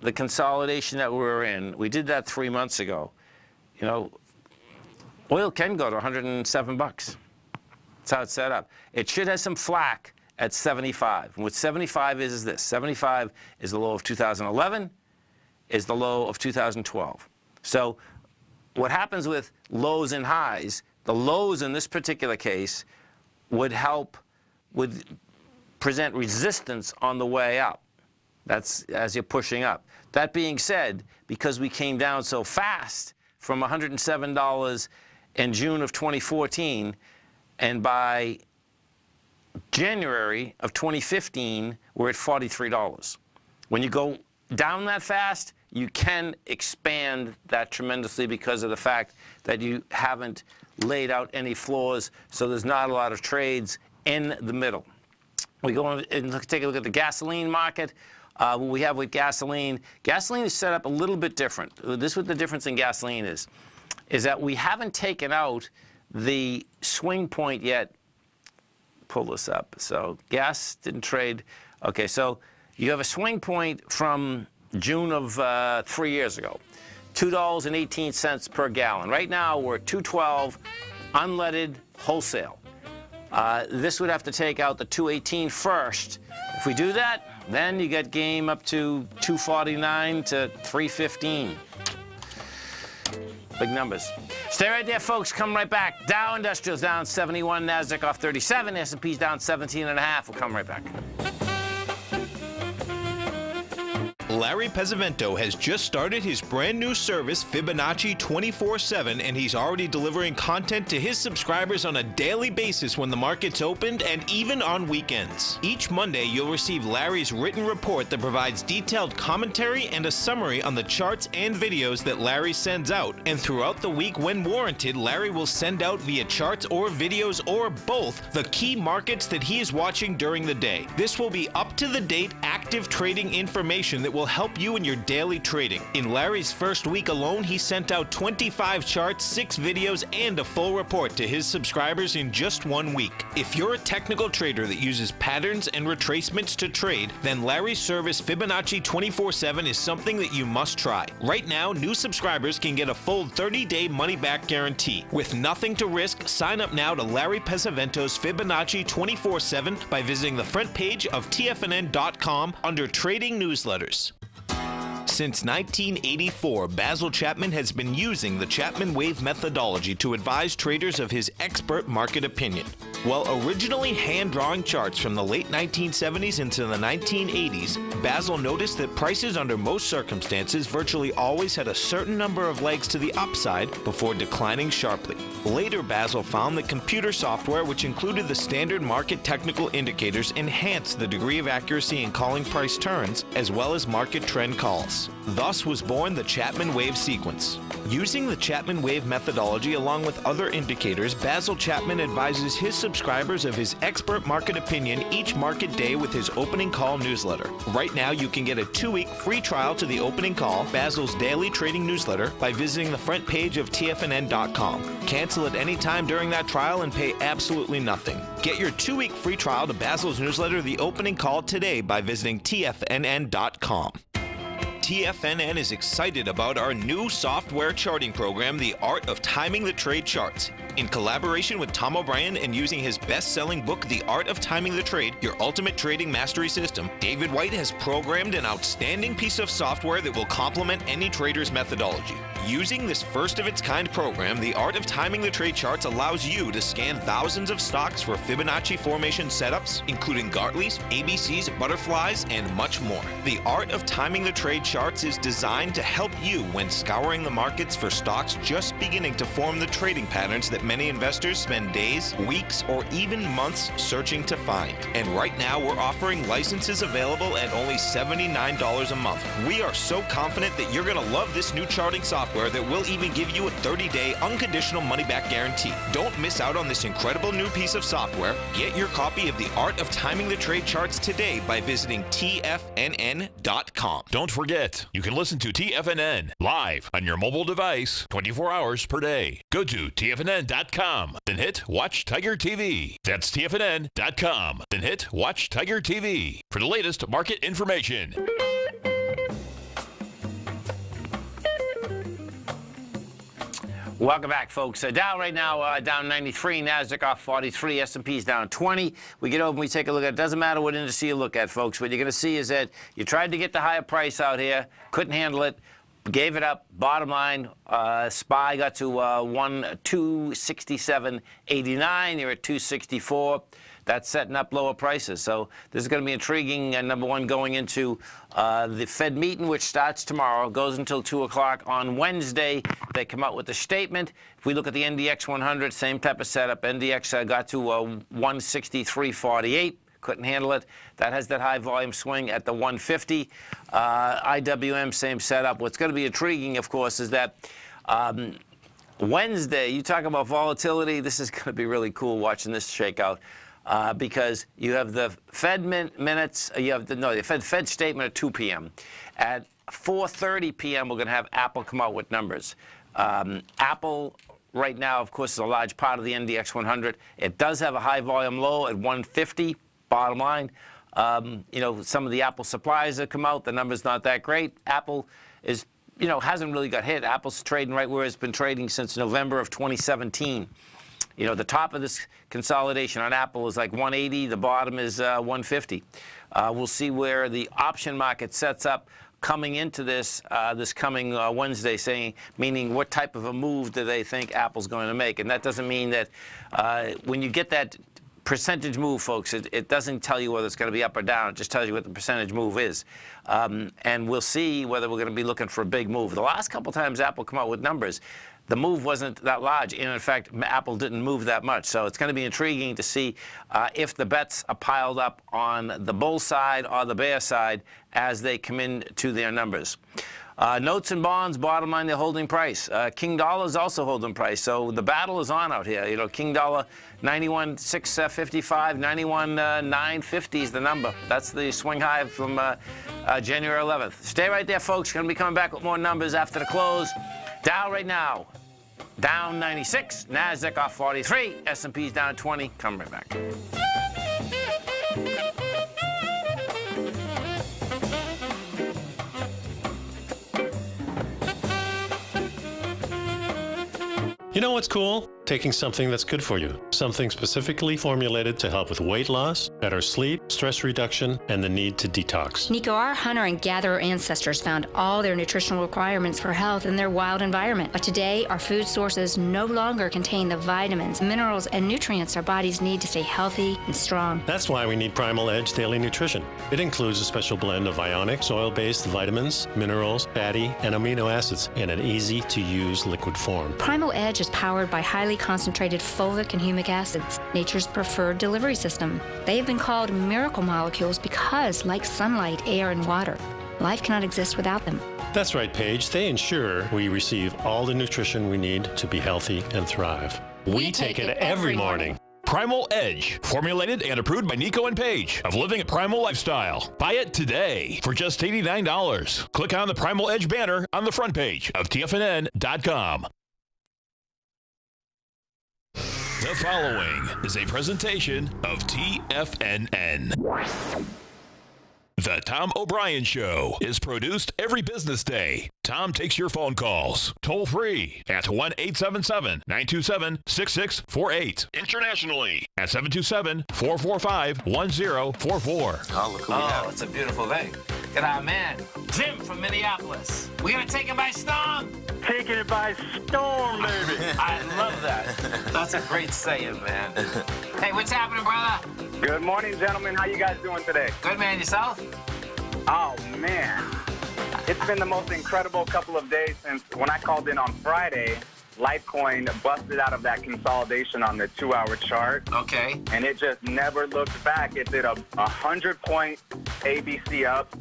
the consolidation that we were in. We did that 3 months ago. You know, oil can go to 107 bucks. That's how it's set up. It should have some flack at 75. And what 75 is this. 75 is the low of 2011, is the low of 2012. So what happens with lows and highs, the lows in this particular case would present resistance on the way up. That's as you're pushing up. That being said, because we came down so fast from $107 in June of 2014, and by January of 2015, we're at $43. When you go down that fast, you can expand that tremendously because of the fact that you haven't laid out any floors, so there's not a lot of trades in the middle. We go and take a look at the gasoline market. What we have with gasoline is set up a little bit different. This is what the difference in gasoline is that we haven't taken out the swing point yet. Pull this up. So gas didn't trade. Okay, so you have a swing point from June of 3 years ago. $2.18 per gallon. Right now, we're at $2.12 unleaded wholesale. This would have to take out the $2.18 first. If we do that, then you get game up to $2.49 to $3.15. Big numbers. Stay right there, folks. Come right back. Dow Industrials down 71, Nasdaq off 37, S&P's down 17.5. We'll come right back. Larry Pesavento has just started his brand new service, Fibonacci 24/7, and he's already delivering content to his subscribers on a daily basis when the market's opened and even on weekends. Each Monday, you'll receive Larry's written report that provides detailed commentary and a summary on the charts and videos that Larry sends out. And throughout the week, when warranted, Larry will send out via charts or videos or both the key markets that he is watching during the day. This will be up-to-the-date, active trading information that will help you in your daily trading. In Larry's first week alone, he sent out 25 charts, 6 videos, and a full report to his subscribers in just 1 week. If you're a technical trader that uses patterns and retracements to trade, then Larry's service Fibonacci 24/7 is something that you must try. Right now, new subscribers can get a full 30-day money-back guarantee. With nothing to risk, sign up now to Larry Pesavento's Fibonacci 24/7 by visiting the front page of TFNN.com under Trading Newsletters. Since 1984, Basil Chapman has been using the Chapman Wave methodology to advise traders of his expert market opinion. While originally hand-drawing charts from the late 1970s into the 1980s, Basil noticed that prices under most circumstances virtually always had a certain number of legs to the upside before declining sharply. Later, Basil found that computer software, which included the standard market technical indicators, enhanced the degree of accuracy in calling price turns, as well as market trend calls. Thus was born the Chapman Wave sequence. Using the Chapman Wave methodology along with other indicators, Basil Chapman advises his subscribers of his expert market opinion each market day with his opening call newsletter. Right now, you can get a 2-week free trial to the opening call, Basil's daily trading newsletter, by visiting the front page of TFNN.com. Cancel at any time during that trial and pay absolutely nothing. Get your 2-week free trial to Basil's newsletter, The Opening Call, today by visiting TFNN.com. TFNN is excited about our new software charting program, The Art of Timing the Trade Charts. In collaboration with Tom O'Brien and using his best-selling book, The Art of Timing the Trade, Your Ultimate Trading Mastery System, David White has programmed an outstanding piece of software that will complement any trader's methodology. Using this first-of-its-kind program, The Art of Timing the Trade Charts allows you to scan thousands of stocks for Fibonacci formation setups, including Gartley's, ABC's, butterflies, and much more. The Art of Timing the Trade Charts is designed to help you when scouring the markets for stocks just beginning to form the trading patterns that many investors spend days, weeks, or even months searching to find. And right now, we're offering licenses available at only $79 a month. We are so confident that you're going to love this new charting software that will even give you a 30-day unconditional money-back guarantee. Don't miss out on this incredible new piece of software. Get your copy of The Art of Timing the Trade Charts today by visiting TFNN.com. Don't forget, you can listen to TFNN live on your mobile device 24 hours per day. Go to TFNN.com, then hit Watch Tiger TV. That's TFNN.com, then hit Watch Tiger TV for the latest market information. Welcome back, folks. Dow right now down 93, Nasdaq off 43, S&P's down 20. We get over and we take a look at it. Doesn't matter what industry you look at, folks. What you're going to see is that you tried to get the higher price out here, couldn't handle it, gave it up. Bottom line, SPY got to 267.89. You're at 264. That's setting up lower prices. So this is going to be intriguing, number one, going into the Fed meeting, which starts tomorrow, goes until 2 o'clock. On Wednesday, they come out with the statement. If we look at the NDX 100, same type of setup. NDX got to 163.48. Couldn't handle it. That has that high volume swing at the 150. IWM, same setup. What's going to be intriguing, of course, is that Wednesday, you talk about volatility. This is going to be really cool watching this shakeout. Because you have the Fed minutes, you have the Fed statement at 2 p.m. At 4:30 p.m., we're going to have Apple come out with numbers. Apple right now, of course, is a large part of the NDX 100. It does have a high volume low at 150, bottom line. You know, some of the Apple suppliers that come out, the number's not that great. Apple is, you know, hasn't really got hit. Apple's trading right where it's been trading since November of 2017. You know, the top of this consolidation on Apple is like 180. The bottom is 150. We'll see where the option market sets up coming into this this coming Wednesday, meaning what type of a move do they think Apple's going to make. And that doesn't mean that when you get that percentage move, folks, it doesn't tell you whether it's going to be up or down. It just tells you what the percentage move is. And we'll see whether we're going to be looking for a big move. The last couple times Apple come out with numbers, the move wasn't that large. And in fact, Apple didn't move that much. So it's going to be intriguing to see if the bets are piled up on the bull side or the bear side as they come in to their numbers. Notes and bonds, bottom line, they're holding price. King dollar is also holding price. So the battle is on out here. You know, King dollar, 91,655, 91,950 is the number. That's the swing high from January 11th. Stay right there, folks. Going to be coming back with more numbers after the close. Dow right now, down 96. NASDAQ off 43. S&P's down 20. Come right back. You know what's cool? Taking something that's good for you. Something specifically formulated to help with weight loss, better sleep, stress reduction, and the need to detox. Nico, our hunter and gatherer ancestors found all their nutritional requirements for health in their wild environment. But today, our food sources no longer contain the vitamins, minerals, and nutrients our bodies need to stay healthy and strong. That's why we need Primal Edge Daily Nutrition. It includes a special blend of ionic, soil-based vitamins, minerals, fatty, and amino acids in an easy-to-use liquid form. Primal Edge is powered by highly concentrated fulvic and humic acids, nature's preferred delivery system. They have been called miracle molecules because, like sunlight, air, and water, life cannot exist without them. That's right, Paige. They ensure we receive all the nutrition we need to be healthy and thrive. We take it every morning. Primal Edge, formulated and approved by Nico and Paige of Living a Primal Lifestyle. Buy it today for just $89. Click on the Primal Edge banner on the front page of TFNN.com. The following is a presentation of TFNN. The Tom O'Brien Show is produced every business day. Tom takes your phone calls toll free at 1-877-927-6648. Internationally at 727-445-1044. Oh, look who we have. It's a beautiful day. Got our man, Jim from Minneapolis. We're going to take it by storm. Taking it by storm, baby. I love that. That's a great saying, man. Hey, what's happening, brother? Good morning, gentlemen. How you guys doing today? Good, man. Yourself? Oh, man. It's been the most incredible couple of days since when I called in on Friday, Litecoin busted out of that consolidation on the 2-hour chart. Okay. And it just never looked back. It did a 100-point ABC up,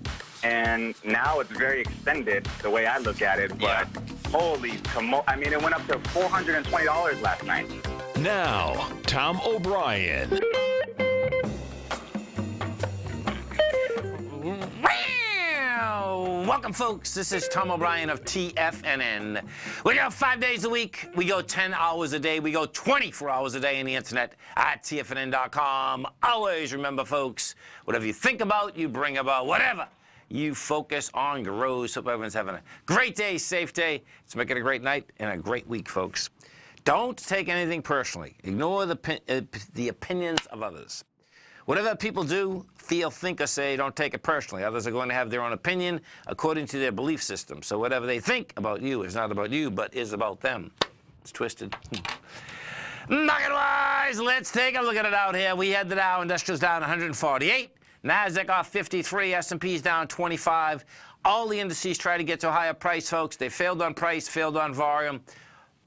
and now it's very extended the way I look at it. But holy I mean, it went up to $420 last night. Now, Tom O'Brien. Welcome, folks. This is Tom O'Brien of TFNN. We go 5 days a week. We go 10 hours a day. We go 24 hours a day on the internet at TFNN.com. Always remember, folks, whatever you think about, you bring about. Whatever you focus on grows. Hope everyone's having a great day, safe day. Let's make it a great night and a great week, folks. Don't take anything personally. Ignore the opinions of others. Whatever people do, feel, think, or say, don't take it personally. Others are going to have their own opinion according to their belief system. So whatever they think about you is not about you, but is about them. It's twisted. Market-wise, let's take a look at it out here. We had the Dow Industrials down 148. NASDAQ off 53. S&P's down 25. All the indices try to get to a higher price, folks. They failed on price, failed on volume.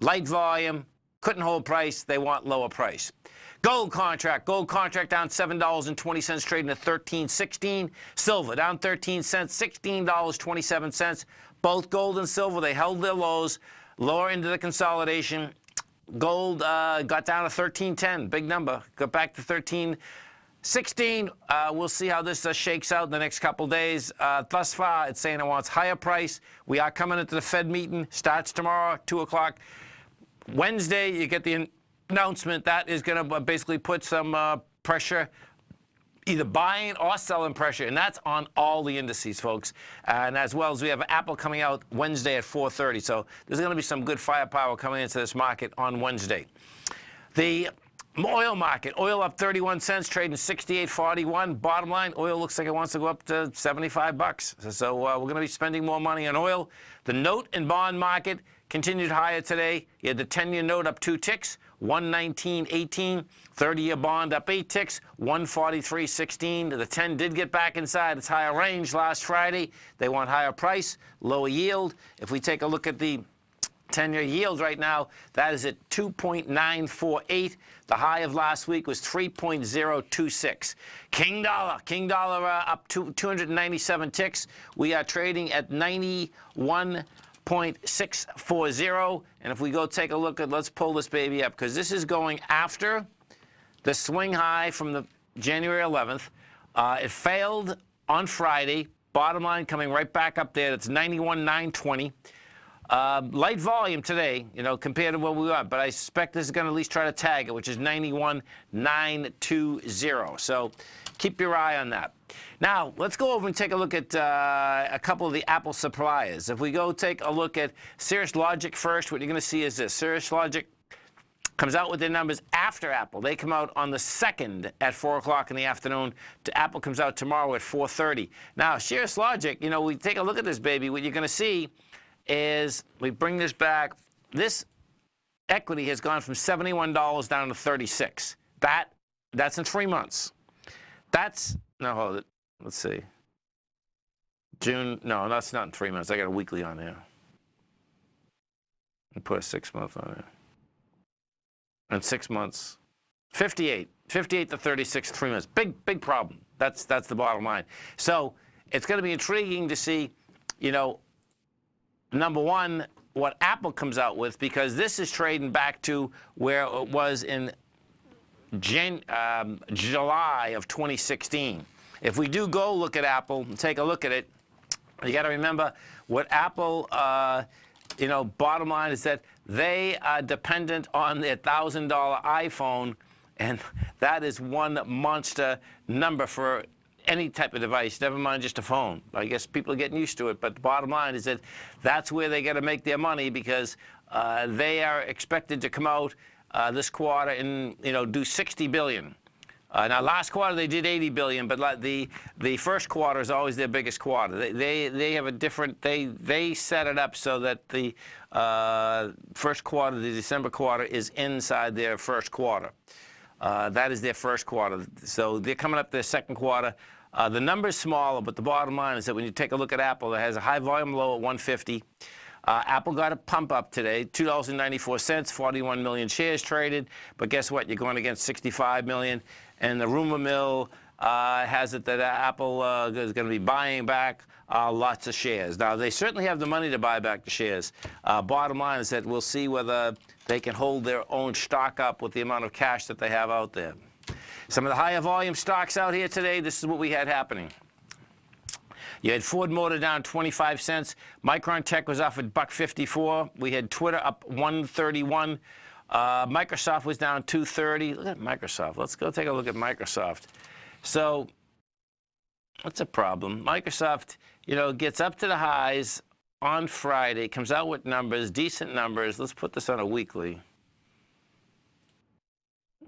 Light volume, couldn't hold price. They want lower price. Gold contract down $7.20, trading at $13.16. Silver down 13 cents, $16.27. Both gold and silver, they held their lows, lower into the consolidation. Gold got down to $13.10, big number. Got back to $13.16. We'll see how this shakes out in the next couple days. Thus far, it's saying it wants higher price. We are coming into the Fed meeting. Starts tomorrow, 2 o'clock. Wednesday, you get the announcement that is going to basically put some pressure either buying or selling pressure, and that's on all the indices, folks. And as well as we have Apple coming out Wednesday at 4:30. So there's going to be some good firepower coming into this market on Wednesday. The oil market, oil up 31 cents, trading 68.41. Bottom line, oil looks like it wants to go up to 75 bucks. So we're going to be spending more money on oil. The note and bond market continued higher today. You had the 10-year note up 2 ticks, 119.18. 30-year bond up 8 ticks, 143.16. The 10 did get back inside its higher range last Friday. They want higher price, lower yield. If we take a look at the 10-year yield right now, that is at 2.948. The high of last week was 3.026. King dollar up to 297 ticks. We are trading at 91.640. And if we go take a look at, let's pull this baby up, because this is going after the swing high from the January 11th. It failed on Friday. Bottom line coming right back up there. It's 91.920. Light volume today, you know, compared to what we are, but I suspect this is going to at least try to tag it, which is 91.920. So keep your eye on that. Now, let's go over and take a look at a couple of the Apple suppliers. If we go take a look at Cirrus Logic first, what you're going to see is this. Cirrus Logic comes out with their numbers after Apple. They come out on the 2nd at 4 o'clock in the afternoon. Apple comes out tomorrow at 4:30. Now, Cirrus Logic, you know, we take a look at this baby. What you're going to see is, we bring this back, this equity has gone from $71 down to $36. That's in 3 months. That's, no, hold it. Let's see. June, no, that's not in 3 months. I got a weekly on there. And put a 6-month on there. And 6 months, 58 to 36, 3 months. Big problem. That's the bottom line. So it's going to be intriguing to see, you know, number one, what Apple comes out with, because this is trading back to where it was in July of 2016. If we do go look at Apple and take a look at it, you got to remember what Apple, you know, bottom line is that they are dependent on their $1,000 iPhone, and that is one monster number for any type of device, never mind just a phone. I guess people are getting used to it, but the bottom line is that that's where they got to make their money, because they are expected to come out this quarter and, you know, do $60 billion. Now, last quarter they did $80 billion, but the first quarter is always their biggest quarter. They have a different, they set it up so that the first quarter, the December quarter, is inside their first quarter. That is their first quarter. So they're coming up their second quarter. The number's smaller, but the bottom line is that when you take a look at Apple, it has a high volume low at 150. Apple got a pump up today, $2.94, 41 million shares traded. But guess what? You're going against 65 million. And the rumor mill has it that Apple is going to be buying back lots of shares. Now, they certainly have the money to buy back the shares. Bottom line is that we'll see whether they can hold their own stock up with the amount of cash that they have out there. Some of the higher volume stocks out here today, this is what we had happening. You had Ford Motor down 25 cents. Micron Tech was off at $1.54. We had Twitter up 131. Microsoft was down 230. Look at Microsoft. Let's go take a look at Microsoft. So what's the problem? Microsoft, you know, gets up to the highs on Friday, comes out with numbers, decent numbers. Let's put this on a weekly.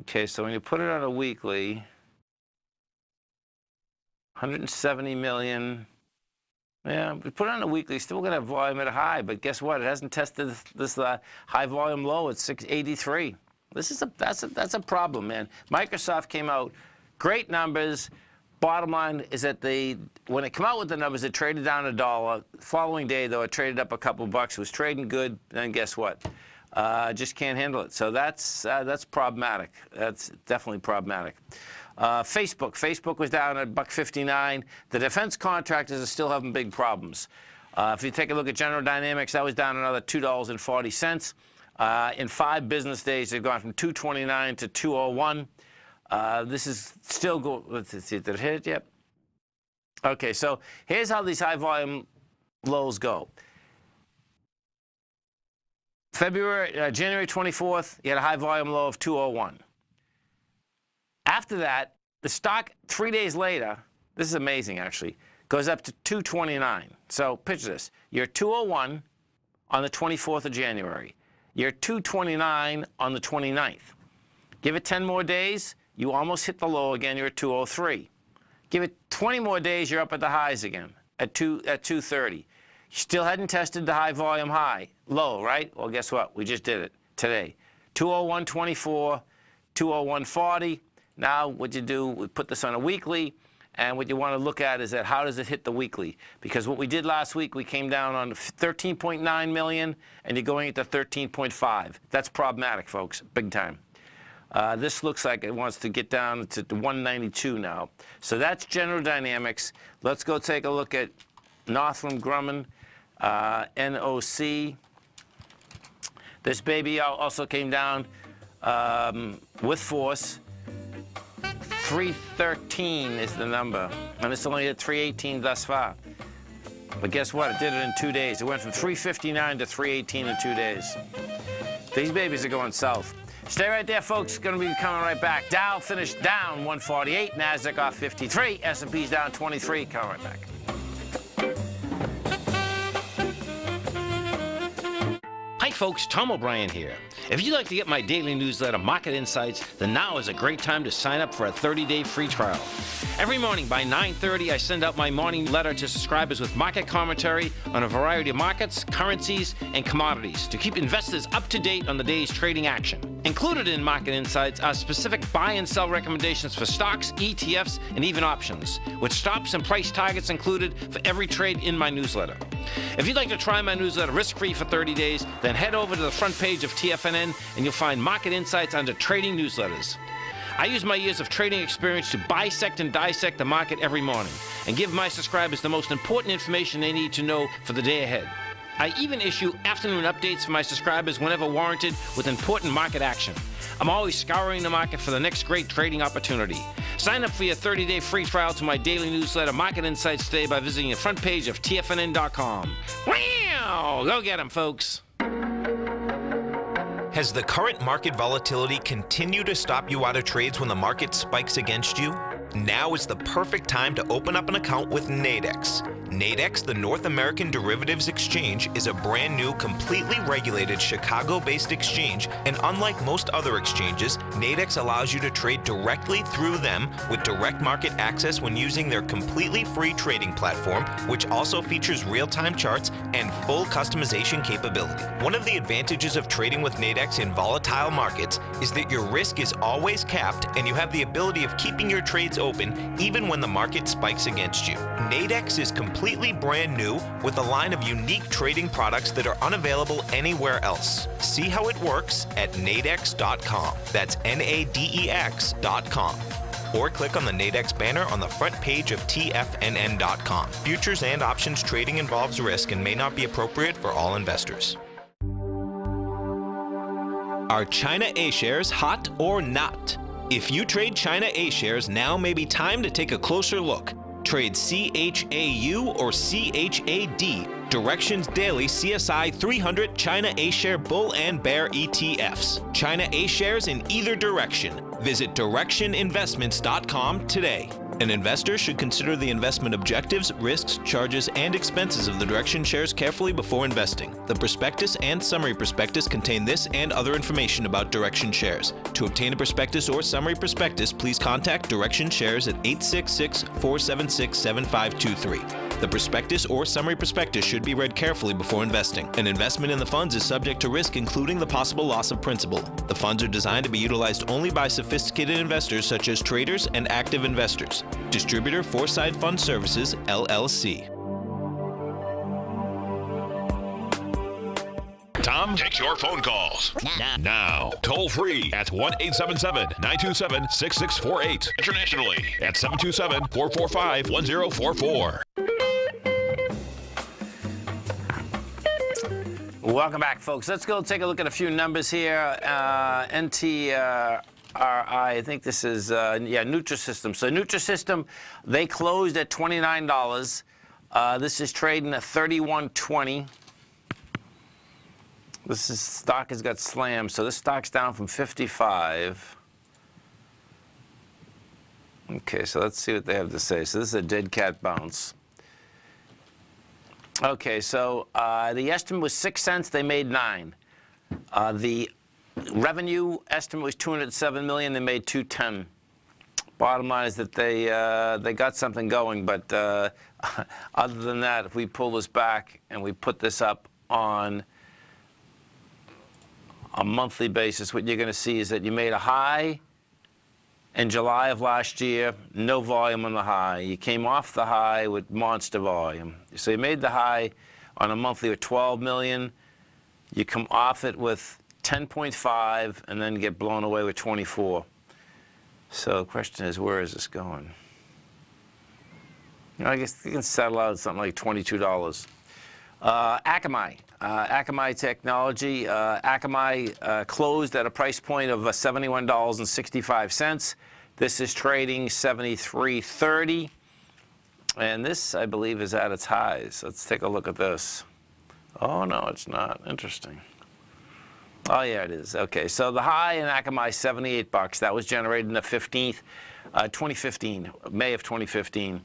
Okay, so when you put it on a weekly, 170 million. Yeah, we put it on a weekly, still going to have volume at a high, but guess what? It hasn't tested this high volume low at 683. That's a problem, man. Microsoft came out, great numbers. Bottom line is that when it came out with the numbers, it traded down $1. Following day, though, it traded up a couple bucks. It was trading good, and guess what? Just can't handle it. So that's problematic. That's definitely problematic. Facebook was down at $1.59. The defense contractors are still having big problems. If you take a look at General Dynamics, that was down another $2.40. In 5 business days, they've gone from 229 to 201. This is still going. Let's see, did it hit it yet? Okay, so here's how these high volume lows go. January 24th, you had a high volume low of 201. After that, the stock 3 days later, this is amazing actually, goes up to 229. So picture this. You're 201 on the 24th of January. You're 229 on the 29th. Give it 10 more days, you almost hit the low again, you're at 203. Give it 20 more days, you're up at the highs again, at 230. You still hadn't tested the high volume high. Low, right? Well, guess what? We just did it today. 201.24, 201.40. Now what you do, we put this on a weekly, and what you want to look at is that how does it hit the weekly? Because what we did last week, we came down on 13.9 million, and you're going into 13.5. That's problematic, folks, big time. This looks like it wants to get down to 192 now. So that's General Dynamics. Let's go take a look at Northrop Grumman, NOC. This baby also came down with force. 313 is the number, and it's only at 318 thus far. But guess what? It did it in 2 days. It went from 359 to 318 in 2 days. These babies are going south. Stay right there, folks. Going to be coming right back. Dow finished down 148. NASDAQ off 53. S&P's down 23. Coming right back. Hi folks, Tom O'Brien here. If you'd like to get my daily newsletter, Market Insights, then now is a great time to sign up for a 30-day free trial. Every morning by 9:30, I send out my morning letter to subscribers with market commentary on a variety of markets, currencies, and commodities to keep investors up to date on the day's trading action. Included in Market Insights are specific buy and sell recommendations for stocks, ETFs, and even options, with stops and price targets included for every trade in my newsletter. If you'd like to try my newsletter risk-free for 30 days, then head over to the front page of TFNN and you'll find Market Insights under Trading Newsletters. I use my years of trading experience to bisect and dissect the market every morning and give my subscribers the most important information they need to know for the day ahead. I even issue afternoon updates for my subscribers whenever warranted with important market action. I'm always scouring the market for the next great trading opportunity. Sign up for your 30-day free trial to my daily newsletter, Market Insights, today by visiting the front page of TFNN.com. Wow! Go get 'em, folks. Has the current market volatility continued to stop you out of trades when the market spikes against you? Now is the perfect time to open up an account with Nadex. Nadex, the North American Derivatives Exchange, is a brand new, completely regulated Chicago-based exchange, and unlike most other exchanges, Nadex allows you to trade directly through them with direct market access when using their completely free trading platform, which also features real-time charts and full customization capability. One of the advantages of trading with Nadex in volatile markets is that your risk is always capped and you have the ability of keeping your trades open even when the market spikes against you. Nadex is completely brand new with a line of unique trading products that are unavailable anywhere else. See how it works at nadex.com. That's NADEX.com. Or click on the Nadex banner on the front page of TFNN.com. Futures and options trading involves risk and may not be appropriate for all investors. Are China A-shares hot or not? If you trade China A-shares, now may be time to take a closer look. Trade CHAU or CHAD, Directions Daily CSI 300 China A-share Bull and Bear ETFs. China A-shares in either direction. Visit directioninvestments.com today. An investor should consider the investment objectives, risks, charges, and expenses of the Direction shares carefully before investing. The prospectus and summary prospectus contain this and other information about Direction shares. To obtain a prospectus or summary prospectus, please contact Direction shares at 866-476-7523. The prospectus or summary prospectus should be read carefully before investing. An investment in the funds is subject to risk, including the possible loss of principal. The funds are designed to be utilized only by sophisticated investors such as traders and active investors. Distributor Foresight Fund Services, LLC. Tom takes your phone calls now. Toll free at 1-877-927-6648. Internationally at 727-445-1044. Welcome back, folks. Let's go take a look at a few numbers here. NTRI, I think this is, Nutrisystem. So Nutrisystem, they closed at $29. This is trading at $31.20. Stock has got slammed, so this stock's down from 55. Okay, so let's see what they have to say. So this is a dead cat bounce. Okay, so the estimate was 6 cents. They made 9. The revenue estimate was 207 million. They made 210. Bottom line is that they got something going, but other than that, if we pull this back and we put this up on a monthly basis, what you're going to see is that you made a high in July of last year, no volume on the high. You came off the high with monster volume. So you made the high on a monthly with 12 million. You come off it with 10.5 and then get blown away with 24. So the question is, where is this going? You know, I guess you can settle out at something like $22. Akamai. Akamai Technology. Akamai closed at a price point of $71.65. This is trading $73.30. And this, I believe, is at its highs. Let's take a look at this. Oh, no, it's not. Interesting. Oh, yeah, it is. Okay, so the high in Akamai, $78. That was generated in the 15th, 2015, May of 2015.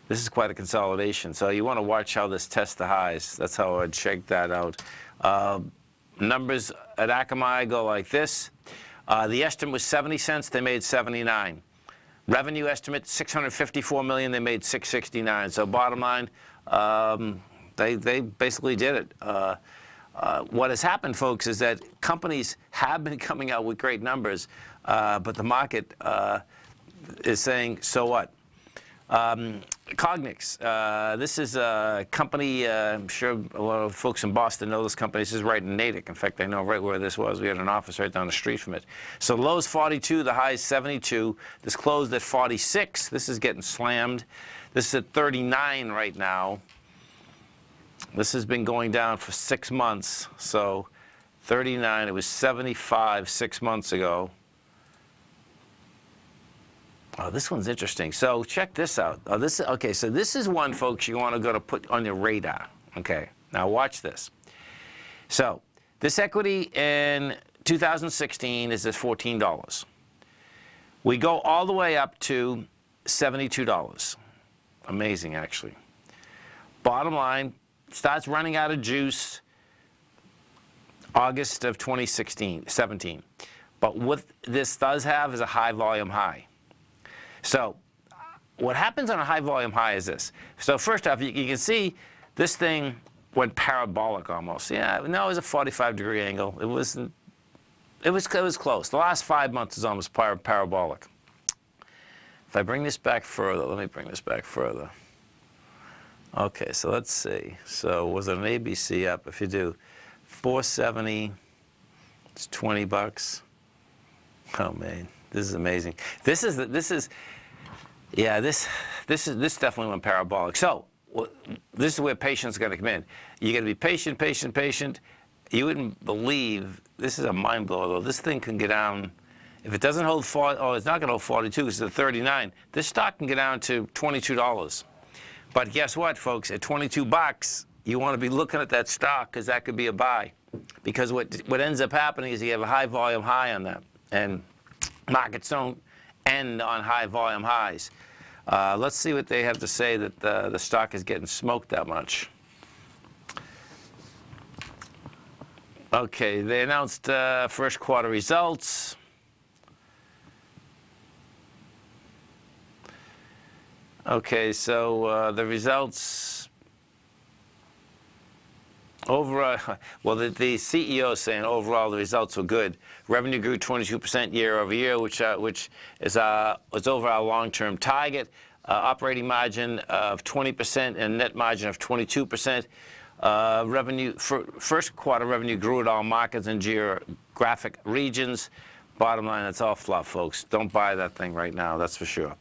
This is quite a consolidation. So you want to watch how this tests the highs. That's how I'd shake that out. Numbers at Akamai go like this. The estimate was 70 cents. They made 79. Revenue estimate, 654 million. They made 669. So bottom line, they basically did it. What has happened, folks, is that companies have been coming out with great numbers, but the market is saying, so what? Cognix, this is a company, I'm sure a lot of folks in Boston know this company. This is right in Natick. In fact, I know right where this was. We had an office right down the street from it. So the low is 42, the high is 72. This closed at 46. This is getting slammed. This is at 39 right now. This has been going down for 6 months. So 39, it was 75 6 months ago. Oh, this one's interesting. So check this out. Oh, okay, so this is one, folks, you want to go to put on your radar. Okay, now watch this. So this equity in 2016 is at $14. We go all the way up to $72. Amazing, actually. Bottom line, starts running out of juice August of 2017. But what this does have is a high volume high. So what happens on a high volume high is this. So first off, you can see this thing went parabolic almost. Yeah, no, it was a 45-degree angle. It was close. The last 5 months is almost parabolic. If I bring this back further, let me bring this back further. Okay, so let's see. So was it an ABC up? If you do 470, it's $20. Oh man, this is amazing. This definitely went parabolic. So this is where patience is going to come in. You got to be patient, patient, patient. You wouldn't believe, this is a mind blower though. This thing can get down. If it doesn't hold 40, oh, it's not going to hold 42. It's at 39. This stock can get down to $22. But guess what, folks? At $22, you want to be looking at that stock because that could be a buy. Because what ends up happening is you have a high volume high on that, and markets don't end on high volume highs. Let's see what they have to say that the stock is getting smoked that much. Okay, they announced first quarter results. Okay, so the results overall, well, the CEO is saying overall the results were good. Revenue grew 22% year over year, which is over our long-term target. Operating margin of 20% and net margin of 22%. First quarter revenue grew at all markets and geographic regions. Bottom line, that's all fluff, folks. Don't buy that thing right now, that's for sure.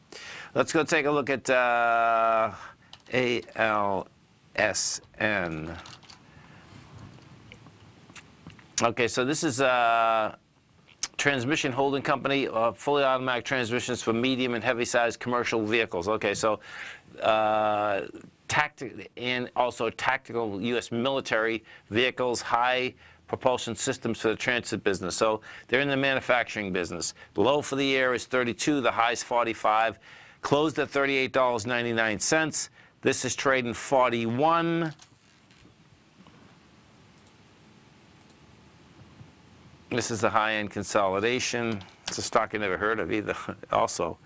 Let's go take a look at ALSN. Okay, so this is a transmission holding company, fully automatic transmissions for medium and heavy-sized commercial vehicles. Okay, so and also tactical U.S. military vehicles, high propulsion systems for the transit business. So they're in the manufacturing business. The low for the year is 32, the high is 45. Closed at $38.99. This is trading 41. This is a high-end consolidation. It's a stock I never heard of either, also.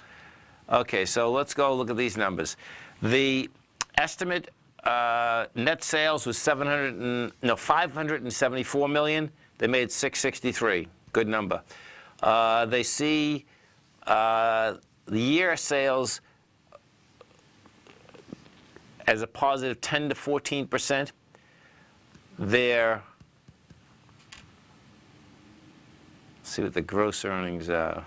Okay, so let's go look at these numbers. The estimate net sales was 574 million. They made 663. Good number. They see the year sales as a positive 10 to 14%. Their see what the gross earnings are.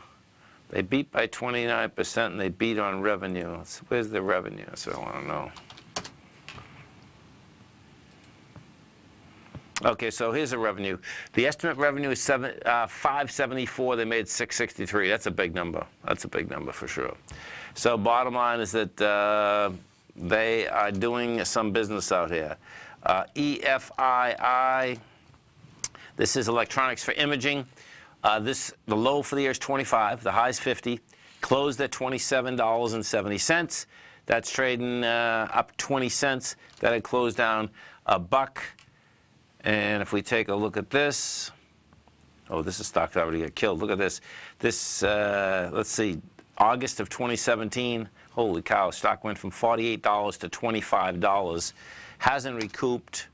They beat by 29% and they beat on revenue. So where's the revenue? So I want to know. Okay, so here's the revenue. The estimate revenue is 574. They made 663. That's a big number. That's a big number for sure. So bottom line is that they are doing some business out here. EFII. This is electronics for imaging. The low for the year is 25, the high is 50, closed at $27.70. That's trading up 20 cents. That had closed down $1. And if we take a look at this, oh, this is stock that already got killed. Look at this. This, let's see, August of 2017. Holy cow, stock went from $48 to $25. Hasn't recouped.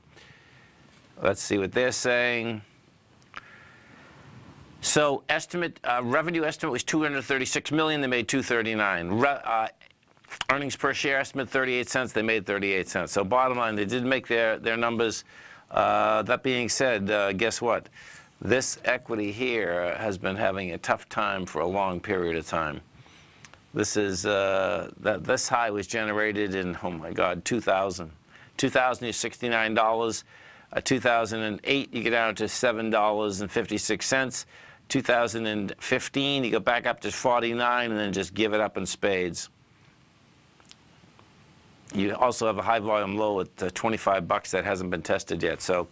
Let's see what they're saying. So revenue estimate was 236 million. They made 239. Earnings per share estimate 38 cents. They made 38 cents. So bottom line, they did make their numbers. That being said, guess what? This equity here has been having a tough time for a long period of time. This is this high was generated in, oh my God, 2000. 2000 is $69. 2008 you get down to $7.56. 2015 you go back up to 49 and then just give it up in spades. You also have a high volume low at $25 that hasn't been tested yet. So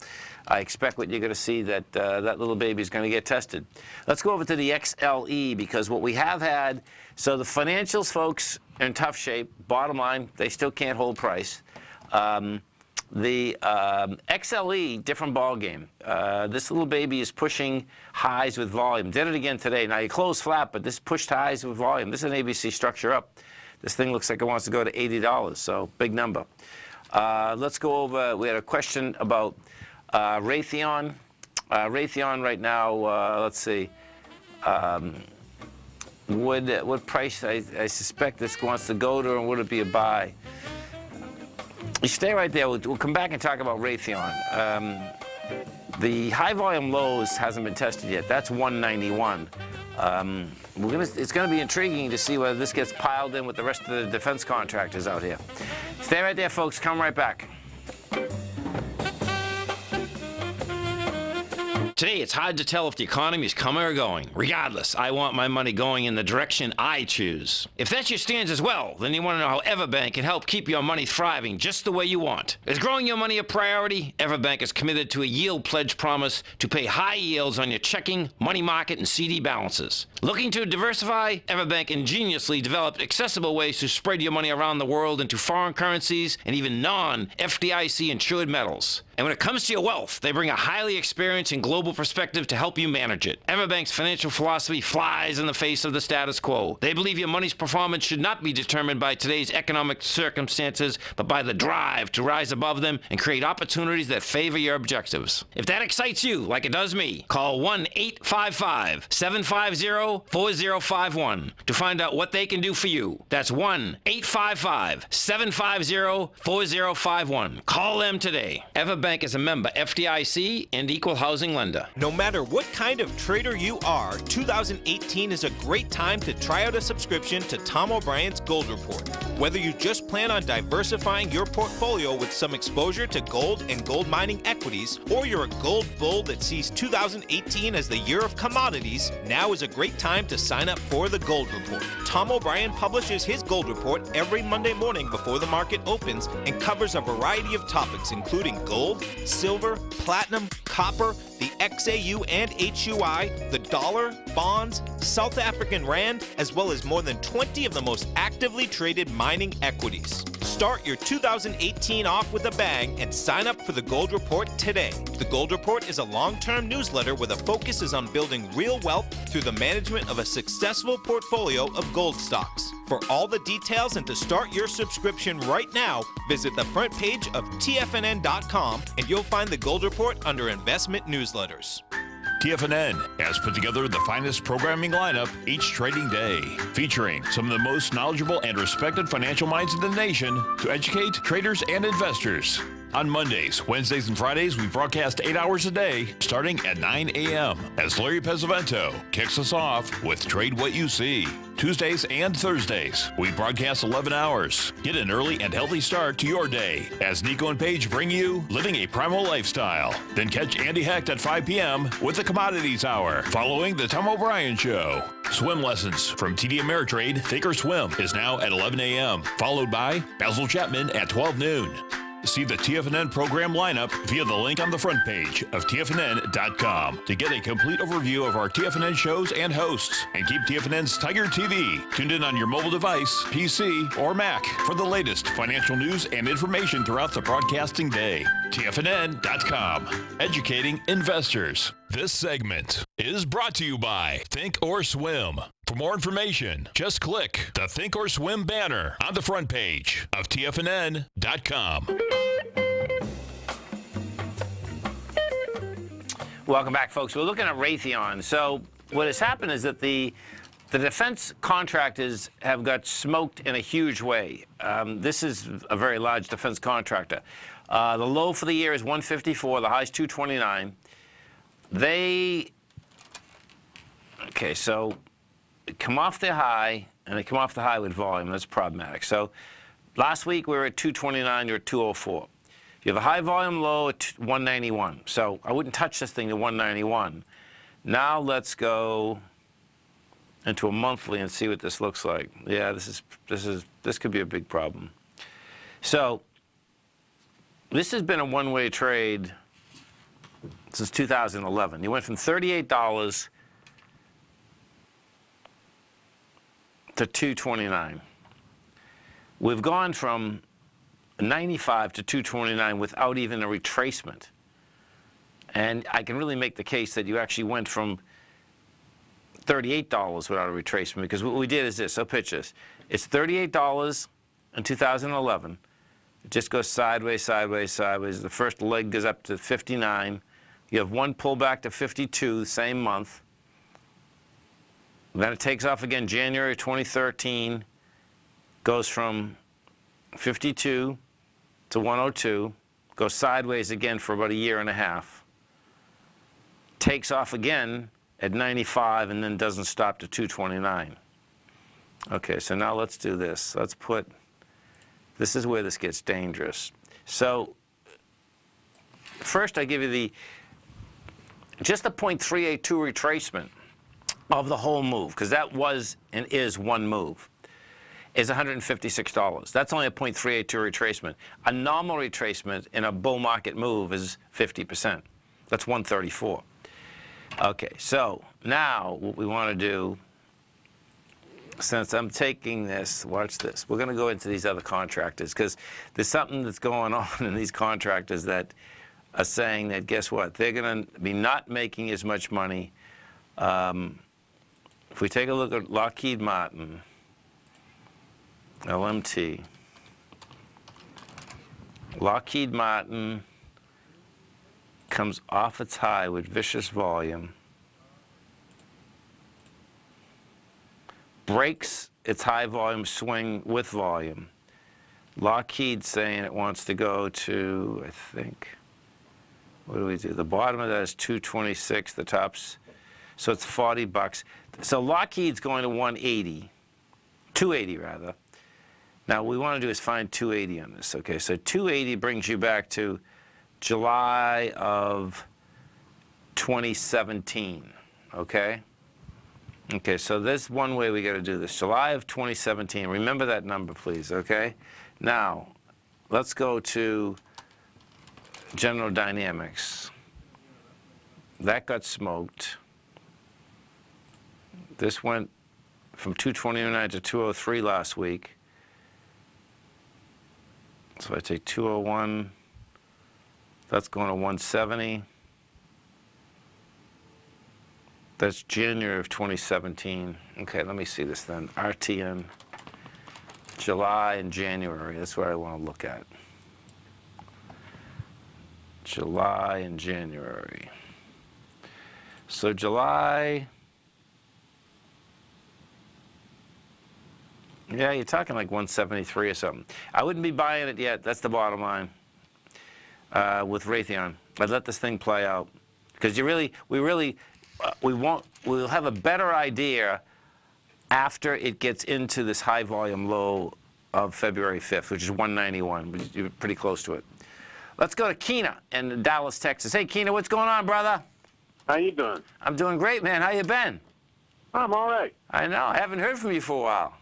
I expect what you're going to see that that little baby is going to get tested. Let's go over to the XLE because what we have had, so the financials folks are in tough shape. Bottom line, they still can't hold price. The XLE, different ball game. This little baby is pushing highs with volume. Did it again today. Now you closed flat, but this pushed highs with volume. This is an ABC structure up. This thing looks like it wants to go to $80, so big number. Let's go over, we had a question about Raytheon. Raytheon right now, let's see, what price I suspect this wants to go to, and would it be a buy? You stay right there. We'll come back and talk about Raytheon. The high volume lows hasn't been tested yet. That's 191. It's going to be intriguing to see whether this gets piled in with the rest of the defense contractors out here. Stay right there, folks. Come right back. Today, it's hard to tell if the economy is coming or going. Regardless, I want my money going in the direction I choose. If that's your stance as well, then you want to know how Everbank can help keep your money thriving just the way you want. Is growing your money a priority? Everbank is committed to a yield pledge promise to pay high yields on your checking, money market, and CD balances. Looking to diversify? Everbank ingeniously developed accessible ways to spread your money around the world into foreign currencies and even non-FDIC insured metals. And when it comes to your wealth, they bring a highly experienced and global perspective to help you manage it. Everbank's financial philosophy flies in the face of the status quo. They believe your money's performance should not be determined by today's economic circumstances, but by the drive to rise above them and create opportunities that favor your objectives. If that excites you, like it does me, call 1-855-750-4051 to find out what they can do for you. That's 1-855-750-4051. Call them today. Everbank is a member FDIC and equal housing lender. No matter what kind of trader you are, 2018 is a great time to try out a subscription to Tom O'Brien's Gold Report. Whether you just plan on diversifying your portfolio with some exposure to gold and gold mining equities, or you're a gold bull that sees 2018 as the year of commodities, now is a great time to sign up for the Gold Report. Tom O'Brien publishes his Gold Report every Monday morning before the market opens and covers a variety of topics including gold, silver, platinum, copper, the the XAU and HUI, the dollar, bonds, South African rand, as well as more than 20 of the most actively traded mining equities. Start your 2018 off with a bang and sign up for the Gold Report today. The Gold Report is a long-term newsletter where the focus is on building real wealth through the management of a successful portfolio of gold stocks. For all the details and to start your subscription right now, visit the front page of TFNN.com and you'll find the Gold Report under Investment Newsletters. TFNN has put together the finest programming lineup each trading day, featuring some of the most knowledgeable and respected financial minds in the nation to educate traders and investors. On Mondays, Wednesdays, and Fridays, we broadcast 8 hours a day, starting at 9 a.m. as Larry Pesavento kicks us off with Trade What You See. Tuesdays and Thursdays, we broadcast 11 hours. Get an early and healthy start to your day as Nico and Paige bring you Living a Primal Lifestyle. Then catch Andy Hecht at 5 p.m. with the Commodities Hour, following the Tom O'Brien Show. Swim lessons from TD Ameritrade Thinkorswim is now at 11 a.m., followed by Basil Chapman at 12 noon. See the TFNN program lineup via the link on the front page of TFNN.com to get a complete overview of our TFNN shows and hosts. And keep TFNN's Tiger TV tuned in on your mobile device, PC, or Mac for the latest financial news and information throughout the broadcasting day. TFNN.com, educating investors. This segment is brought to you by Thinkorswim. For more information, just click the Thinkorswim banner on the front page of TFNN.com. Welcome back, folks. We're looking at Raytheon. So what has happened is that the defense contractors have got smoked in a huge way. This is a very large defense contractor. The low for the year is 154. The high is 229. Okay, so they come off their high, and they come off the high with volume. That's problematic. So last week we were at 229, you're at 204. You have a high volume low at 191. So I wouldn't touch this thing to 191. Now let's go into a monthly and see what this looks like. Yeah, this could be a big problem. So this has been a one-way trade since 2011. You went from $38 to 229. We've gone from 95 to 229 without even a retracement. And I can really make the case that you actually went from $38 without a retracement, because what we did is this. I'll pitch this. It's $38 in 2011. It just goes sideways, sideways, sideways. The first leg goes up to 59. You have one pullback to 52 the same month. Then it takes off again January 2013, goes from 52 to 102, goes sideways again for about a year and a half, takes off again at 95, and then doesn't stop to 229. Okay, so now let's do this. Let's put, this is where this gets dangerous. So first I give you just the 0.382 retracement of the whole move, because that was and is one move, is $156. That's only a 0.382 retracement. A normal retracement in a bull market move is 50%. That's 134. Okay, so now what we want to do, since I'm taking this, watch this. We're going to go into these other contractors, because there's something that's going on in these contractors that are saying that, guess what, they're going to be not making as much money. If we take a look at Lockheed Martin, LMT, Lockheed Martin comes off its high with vicious volume, breaks its high volume swing with volume. Lockheed's saying it wants to go to, I think, what do we do? The bottom of that is 226, the top's, so it's $40. So Lockheed's going to 180, 280 rather. Now what we want to do is find 280 on this. Okay, so 280 brings you back to July of 2017. Okay? Okay, so there's one way we got to do this. July of 2017. Remember that number, please, okay? Now, let's go to General Dynamics. That got smoked. This went from 229 to 203 last week. So I take 201. That's going to 170. That's January of 2017. Okay, let me see this then. RTN, July and January. That's what I want to look at. July and January. So July, yeah, you're talking like 173 or something. I wouldn't be buying it yet. That's the bottom line with Raytheon. I'd let this thing play out because we'll have a better idea after it gets into this high volume low of February 5th, which is 191, but you're pretty close to it. Let's go to Keena in Dallas, Texas. Hey, Keena, what's going on, brother? How you doing? I'm doing great, man. How you been? I'm all right. I know. I haven't heard from you for a while.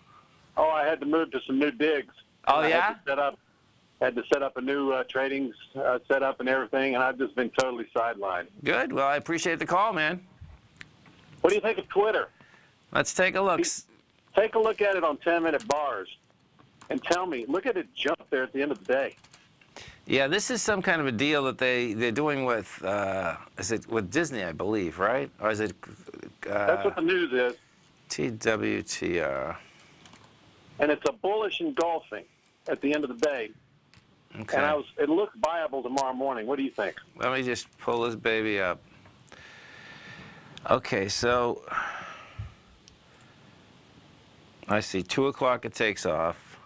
Oh, I had to move to some new digs. Oh, yeah? Had to set up a new trading setup and everything, and I've just been totally sidelined. Good. Well, I appreciate the call, man. What do you think of Twitter? Let's take a look. Take a look at it on 10-minute bars and tell me, look at it jump there at the end of the day. Yeah, this is some kind of a deal that they're doing with, is it with Disney, I believe, right? Or is it? That's what the news is. TWTR. And it's a bullish engulfing at the end of the day. Okay. And it looks viable tomorrow morning. What do you think? Let me just pull this baby up. Okay, so I see 2 o'clock it takes off.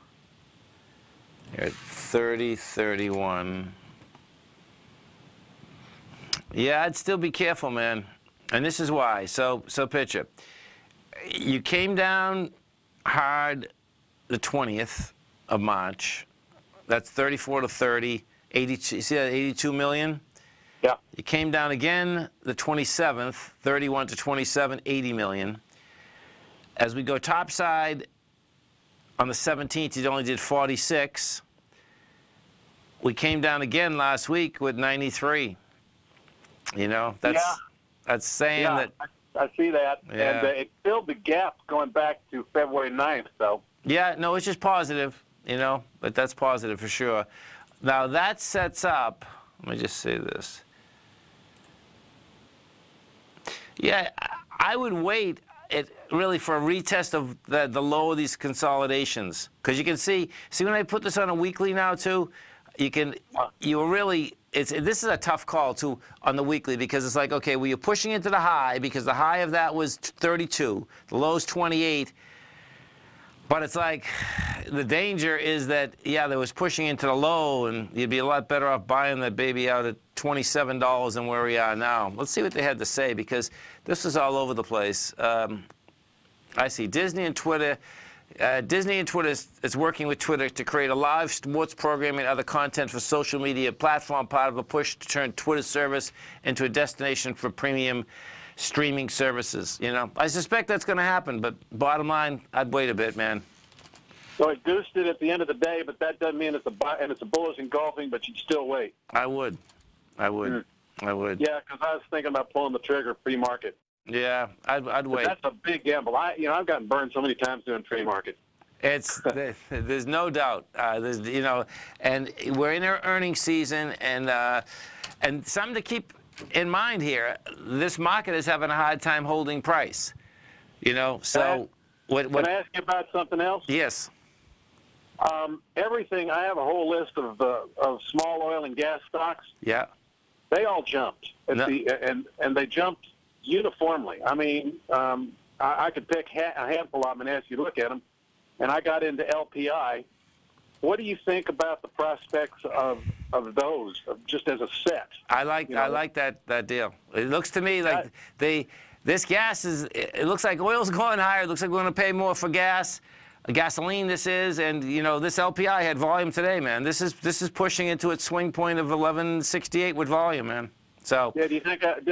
You're at 30, 31. Yeah, I'd still be careful, man. And this is why. So picture. You came down hard the 20th of March. That's 34 to 30. 82, you see that 82 million? Yeah. You came down again the 27th, 31 to 27, 80 million. As we go topside on the 17th, you only did 46. We came down again last week with 93. You know, that's saying that. I see that. Yeah. And it filled the gap going back to February 9th, though. Yeah, no, it's just positive, you know, but that's positive for sure. Now, that sets up, let me just say this. Yeah, I would wait really for a retest of the low of these consolidations. Because you can see when I put this on a weekly now, too, this is a tough call, too, on the weekly, because it's like, okay, well, you're pushing into the high, because the high of that was 32, the low's 28, but it's like, the danger is that, yeah, there was pushing into the low, and you'd be a lot better off buying that baby out at $27 than where we are now. Let's see what they had to say, because this is all over the place. I see Disney and Twitter. Disney and Twitter is working with Twitter to create a live sports programming and other content for social media platform, part of a push to turn Twitter's service into a destination for premium streaming services. You know, I suspect that's going to happen, but bottom line, I'd wait a bit, man. So it goosed at the end of the day, but that doesn't mean it's a bullish engulfing, but you'd still wait. I would. I would. Yeah, because I was thinking about pulling the trigger pre-market. Yeah, I'd wait. But that's a big gamble. I've gotten burned so many times doing pre-market. There's no doubt. And we're in our earnings season, and something to keep in mind here. This market is having a hard time holding price. You know, so what? Can I ask you about something else? Yes. Everything. I have a whole list of small oil and gas stocks. Yeah. They all jumped and they jumped uniformly. I mean, I could pick a handful of them and ask you to look at them. And I got into LPI. What do you think about the prospects of those, just as a set? I like that deal. It looks to me like this gas is. It looks like oil's going higher. It looks like we're going to pay more for gas. Gasoline this is, and you know this LPI had volume today, man. This is pushing into its swing point of 1168 with volume, man. So yeah, do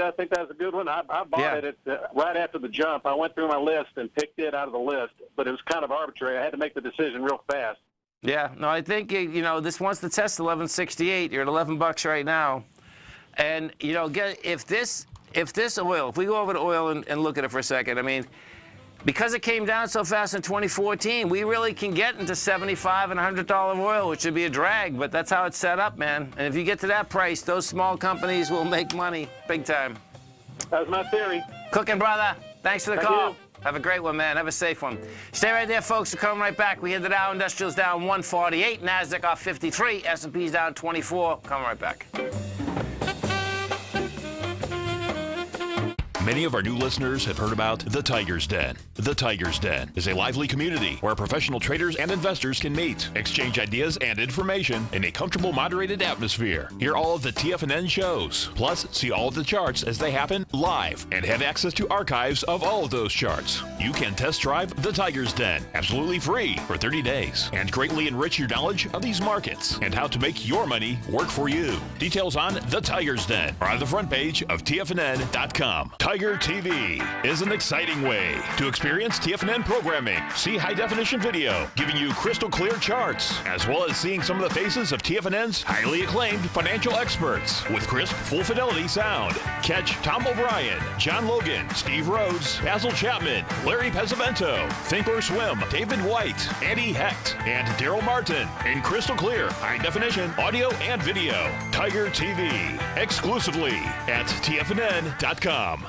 I think that's a good one? I bought it right after the jump. I went through my list and picked it out of the list, but it was kind of arbitrary. I had to make the decision real fast. Yeah, no, I think this wants to test 1168. You're at $11 right now, and if this if this oil, if we go over to oil and look at it for a second, I mean, because it came down so fast in 2014, we really can get into $75 and $100 oil, which would be a drag, but that's how it's set up, man. And if you get to that price, those small companies will make money big time. That's my theory. Cooking, brother. Thanks for the Thank call. you. Have a great one, man. Have a safe one. Stay right there, folks. We're coming right back. We hit the Dow Industrials down 148, NASDAQ off 53, S&P's down 24. Coming right back. Many of our new listeners have heard about the Tiger's Den. The Tiger's Den is a lively community where professional traders and investors can meet, exchange ideas and information in a comfortable, moderated atmosphere. Hear all of the TFNN shows, plus see all of the charts as they happen live and have access to archives of all of those charts. You can test drive the Tiger's Den absolutely free for 30 days and greatly enrich your knowledge of these markets and how to make your money work for you. Details on the Tiger's Den are on the front page of TFNN.com. Tiger TV is an exciting way to experience TFNN programming. See high-definition video giving you crystal clear charts, as well as seeing some of the faces of TFNN's highly acclaimed financial experts with crisp, full-fidelity sound. Catch Tom O'Brien, John Logan, Steve Rhodes, Basil Chapman, Larry Pesavento, Think or Swim, David White, Andy Hecht, and Daryl Martin in crystal clear, high-definition audio and video. Tiger TV, exclusively at TFNN.com.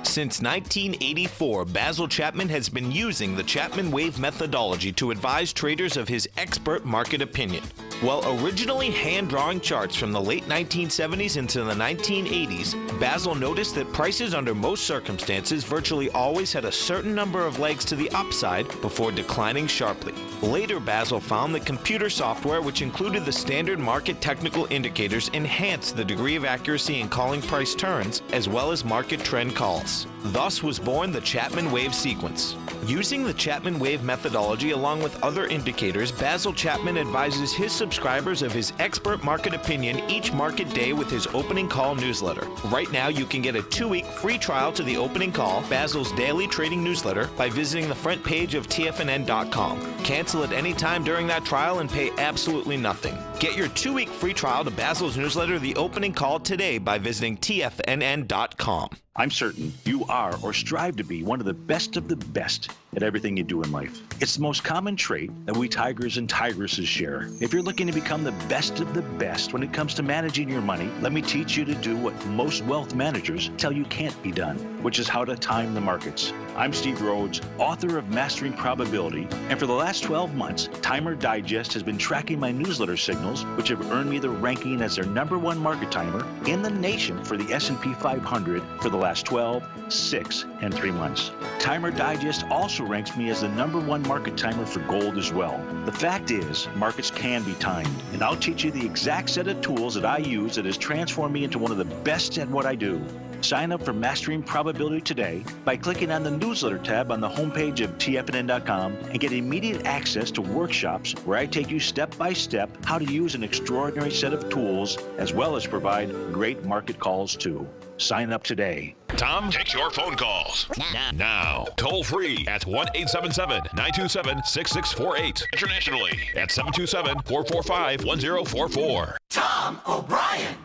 Since 1984, Basil Chapman has been using the Chapman Wave methodology to advise traders of his expert market opinion. While originally hand-drawing charts from the late 1970s into the 1980s, Basil noticed that prices under most circumstances virtually always had a certain number of legs to the upside before declining sharply. Later, Basil found that computer software, which included the standard market technical indicators, enhanced the degree of accuracy in calling price turns, as well as market trend calls. Thus was born the Chapman Wave sequence. Using the Chapman Wave methodology along with other indicators, Basil Chapman advises his subscribers of his expert market opinion each market day with his opening call newsletter. Right now, you can get a 2-week free trial to the opening call, Basil's daily trading newsletter, by visiting the front page of TFNN.com. Cancel at any time during that trial and pay absolutely nothing. Get your 2-week free trial to Basil's newsletter, The Opening Call, today by visiting TFNN.com. I'm certain you are or strive to be one of the best at everything you do in life. It's the most common trait that we tigers and tigresses share. If you're looking to become the best of the best when it comes to managing your money, let me teach you to do what most wealth managers tell you can't be done, which is how to time the markets. I'm Steve Rhodes, author of Mastering Probability, and for the last 12 months, Timer Digest has been tracking my newsletter signals, which have earned me the ranking as their #1 market timer in the nation for the S&P 500 for the last 12, 6, and 3 months. Timer Digest also ranks me as the #1 market timer for gold as well. The fact is, markets can be timed, and I'll teach you the exact set of tools that I use that has transformed me into one of the best at what I do. Sign up for Mastering Probability today by clicking on the newsletter tab on the homepage of TFNN.com and get immediate access to workshops where I take you step by step how to use an extraordinary set of tools, as well as provide great market calls too. Sign up today. Tom takes your phone calls now. Toll free at 1-877-927-6648. Internationally at 727-445-1044. Tom O'Brien.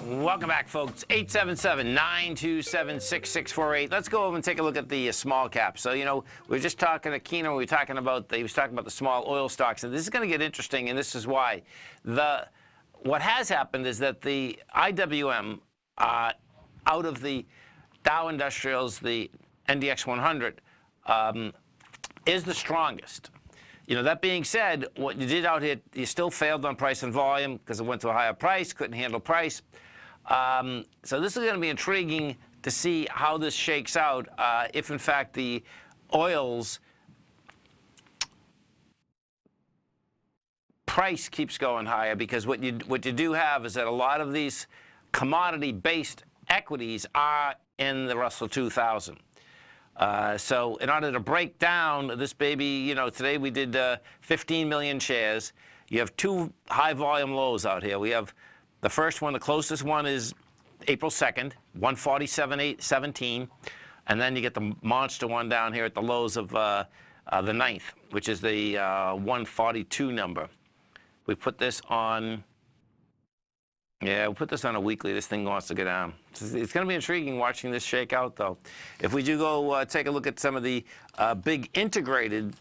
Welcome back, folks. 877-927-6648. Let's go over and take a look at the small caps. So, you know, we were just talking to Keenan. He was talking about the small oil stocks, and this is going to get interesting, and this is why. What has happened is that the IWM, out of the Dow Industrials, the NDX 100, is the strongest. You know, that being said, what you did out here, you still failed on price and volume because it went to a higher price, couldn't handle price. So this is going to be intriguing to see how this shakes out if, in fact, the oils price keeps going higher, because what you do have is that a lot of these commodity-based equities are in the Russell 2000. So in order to break down this baby, you know, today we did 15 million shares. You have 2 high-volume lows out here. We have the first one, the closest one is April 2nd, 147.17. And then you get the monster one down here at the lows of the 9th, which is the 142 number. We put this on Yeah, we'll put this on a weekly. This thing wants to go down. It's going to be intriguing watching this shake out, though. If we do go take a look at some of the big integrated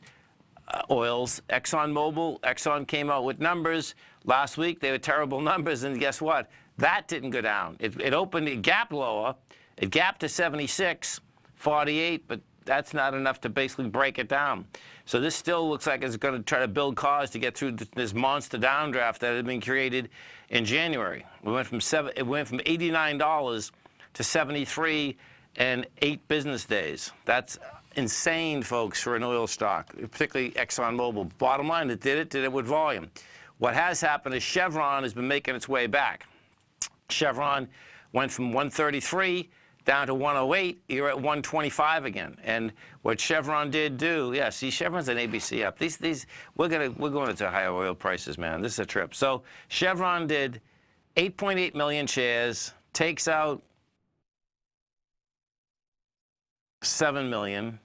oils, Exxon came out with numbers last week. They were terrible numbers, and guess what? That didn't go down. It opened, it gapped lower. It gapped to 76.48, but that's not enough to basically break it down. So this still looks like it's going to try to build cause to get through this monster downdraft that had been created in January. It went from $89 to $73 in 8 business days. That's insane, folks, for an oil stock, particularly ExxonMobil. Bottom line, it did it with volume. What has happened is Chevron has been making its way back. Chevron went from 133 down to 108, you're at 125 again. And what Chevron did do, yeah, see, Chevron's an ABC up. We're going into higher oil prices, man. This is a trip. So Chevron did 8.8 million shares, takes out 7 million,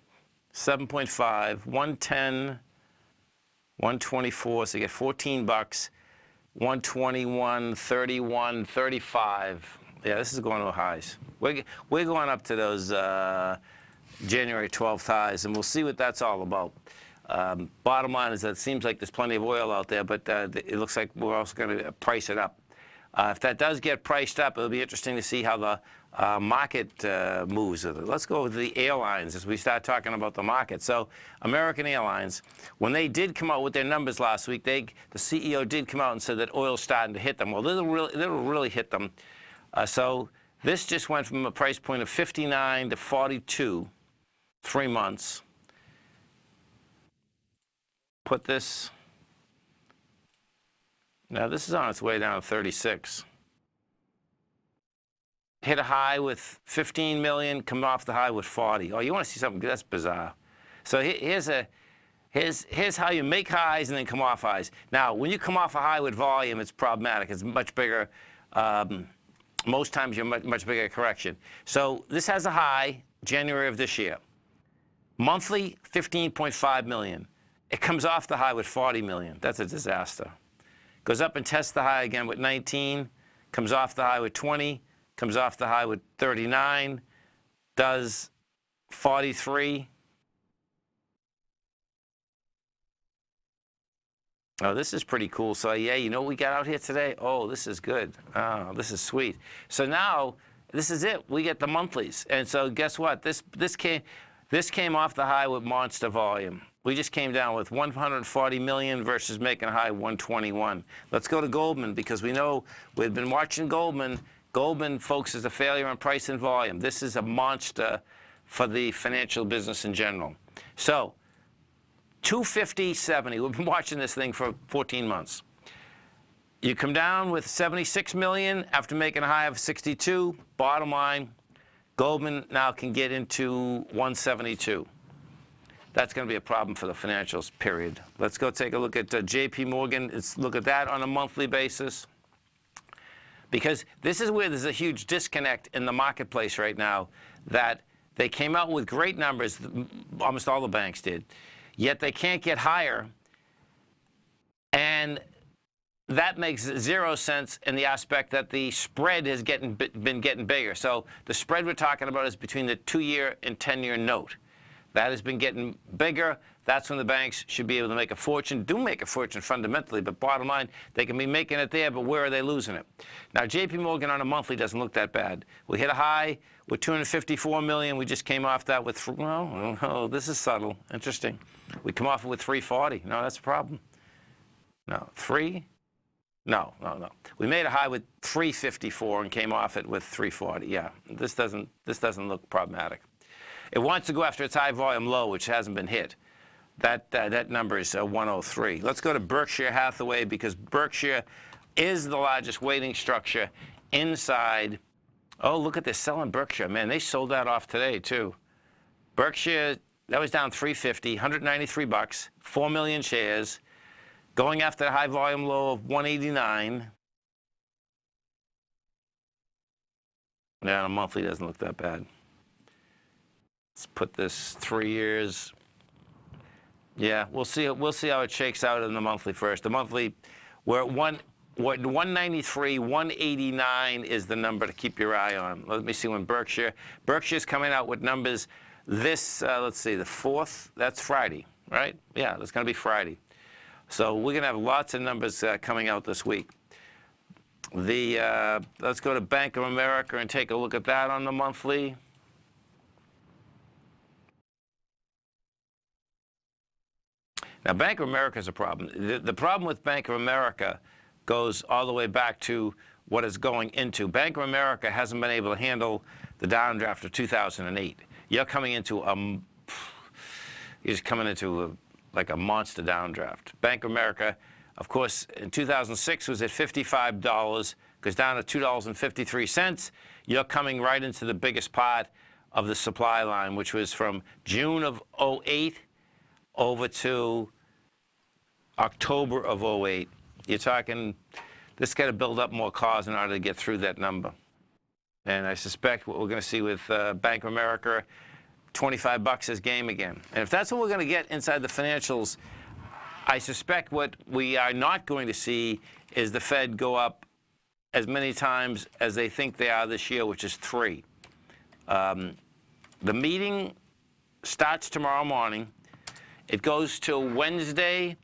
7.5, 110, 124, so you get 14 bucks, 121, 31, 35. Yeah, this is going to highs. We're going up to those January 12th highs, and we'll see what that's all about. Bottom line is that it seems like there's plenty of oil out there, but it looks like we're also going to price it up. If that does get priced up, it'll be interesting to see how the market moves with it. Let's go with the airlines as we start talking about the market. So American Airlines, when they did come out with their numbers last week, the CEO did come out and said that oil's starting to hit them. Well, it'll really hit them. So this just went from a price point of 59 to 42, 3 months. Put this, now this is on its way down to 36. Hit a high with 15 million, come off the high with 40. Oh, you want to see something? That's bizarre. So here's how you make highs and then come off highs. Now, when you come off a high with volume, it's problematic. It's much bigger. Most times you're much bigger correction. So this has a high January of this year. Monthly, 15.5 million. It comes off the high with 40 million. That's a disaster. Goes up and tests the high again with 19, comes off the high with 20, comes off the high with 39, does 43. Oh, this is pretty cool. So, yeah, you know what we got out here today? Oh, this is good. Oh, this is sweet. So now, this is it. We get the monthlies. And so guess what? This came off the high with monster volume. We just came down with 140 million versus making a high 121. Let's go to Goldman because we know we've been watching Goldman. Goldman, folks, is a failure on price and volume. This is a monster for the financial business in general. So 250.70. We've been watching this thing for 14 months. You come down with 76 million after making a high of 62. Bottom line, Goldman now can get into 172. That's going to be a problem for the financials, period. Let's go take a look at JP Morgan. Let's look at that on a monthly basis. Because this is where there's a huge disconnect in the marketplace right now, that they came out with great numbers, almost all the banks did, yet they can't get higher. And that makes 0 sense in the aspect that the spread has been getting bigger. So the spread we're talking about is between the 2-year and 10-year note. That has been getting bigger. That's when the banks should be able to make a fortune, do make a fortune fundamentally, but bottom line, they can be making it there, but where are they losing it? Now, JP Morgan on a monthly doesn't look that bad. We hit a high with 254 million. We just came off that with, well, oh, this is subtle, interesting. We come off it with 340. No, that's a problem. No, 3? No. We made a high with 354 and came off it with 340. Yeah, this doesn't look problematic. It wants to go after its high volume low, which hasn't been hit. That number is 103. Let's go to Berkshire Hathaway because Berkshire is the largest weighting structure inside. Oh, look at this, selling Berkshire. Man, they sold that off today, too. Berkshire, that was down 350, 193 bucks, 4 million shares, going after the high volume low of 189. Yeah, a monthly doesn't look that bad. Let's put this 3 years. Yeah, we'll see how it shakes out in the monthly first. The monthly, we're at 193, 189 is the number to keep your eye on. Let me see when Berkshire's coming out with numbers this, let's see, the 4th, that's Friday, right? Yeah, that's going to be Friday. So we're going to have lots of numbers coming out this week. Let's go to Bank of America and take a look at that on the monthly. Now, Bank of America is a problem. The problem with Bank of America goes all the way back to what it's going into. Bank of America hasn't been able to handle the downdraft of 2008. You're coming into like a monster downdraft. Bank of America, of course, in 2006 was at $55, goes down to $2.53. You're coming right into the biggest part of the supply line, which was from June of 08 over to October of 08. You're talking, this got to build up more cars in order to get through that number. And I suspect what we're going to see with Bank of America, $25 is game again. And if that's what we're going to get inside the financials, I suspect what we are not going to see is the Fed go up as many times as they think they are this year, which is 3. The meeting starts tomorrow morning. It goes till Wednesday,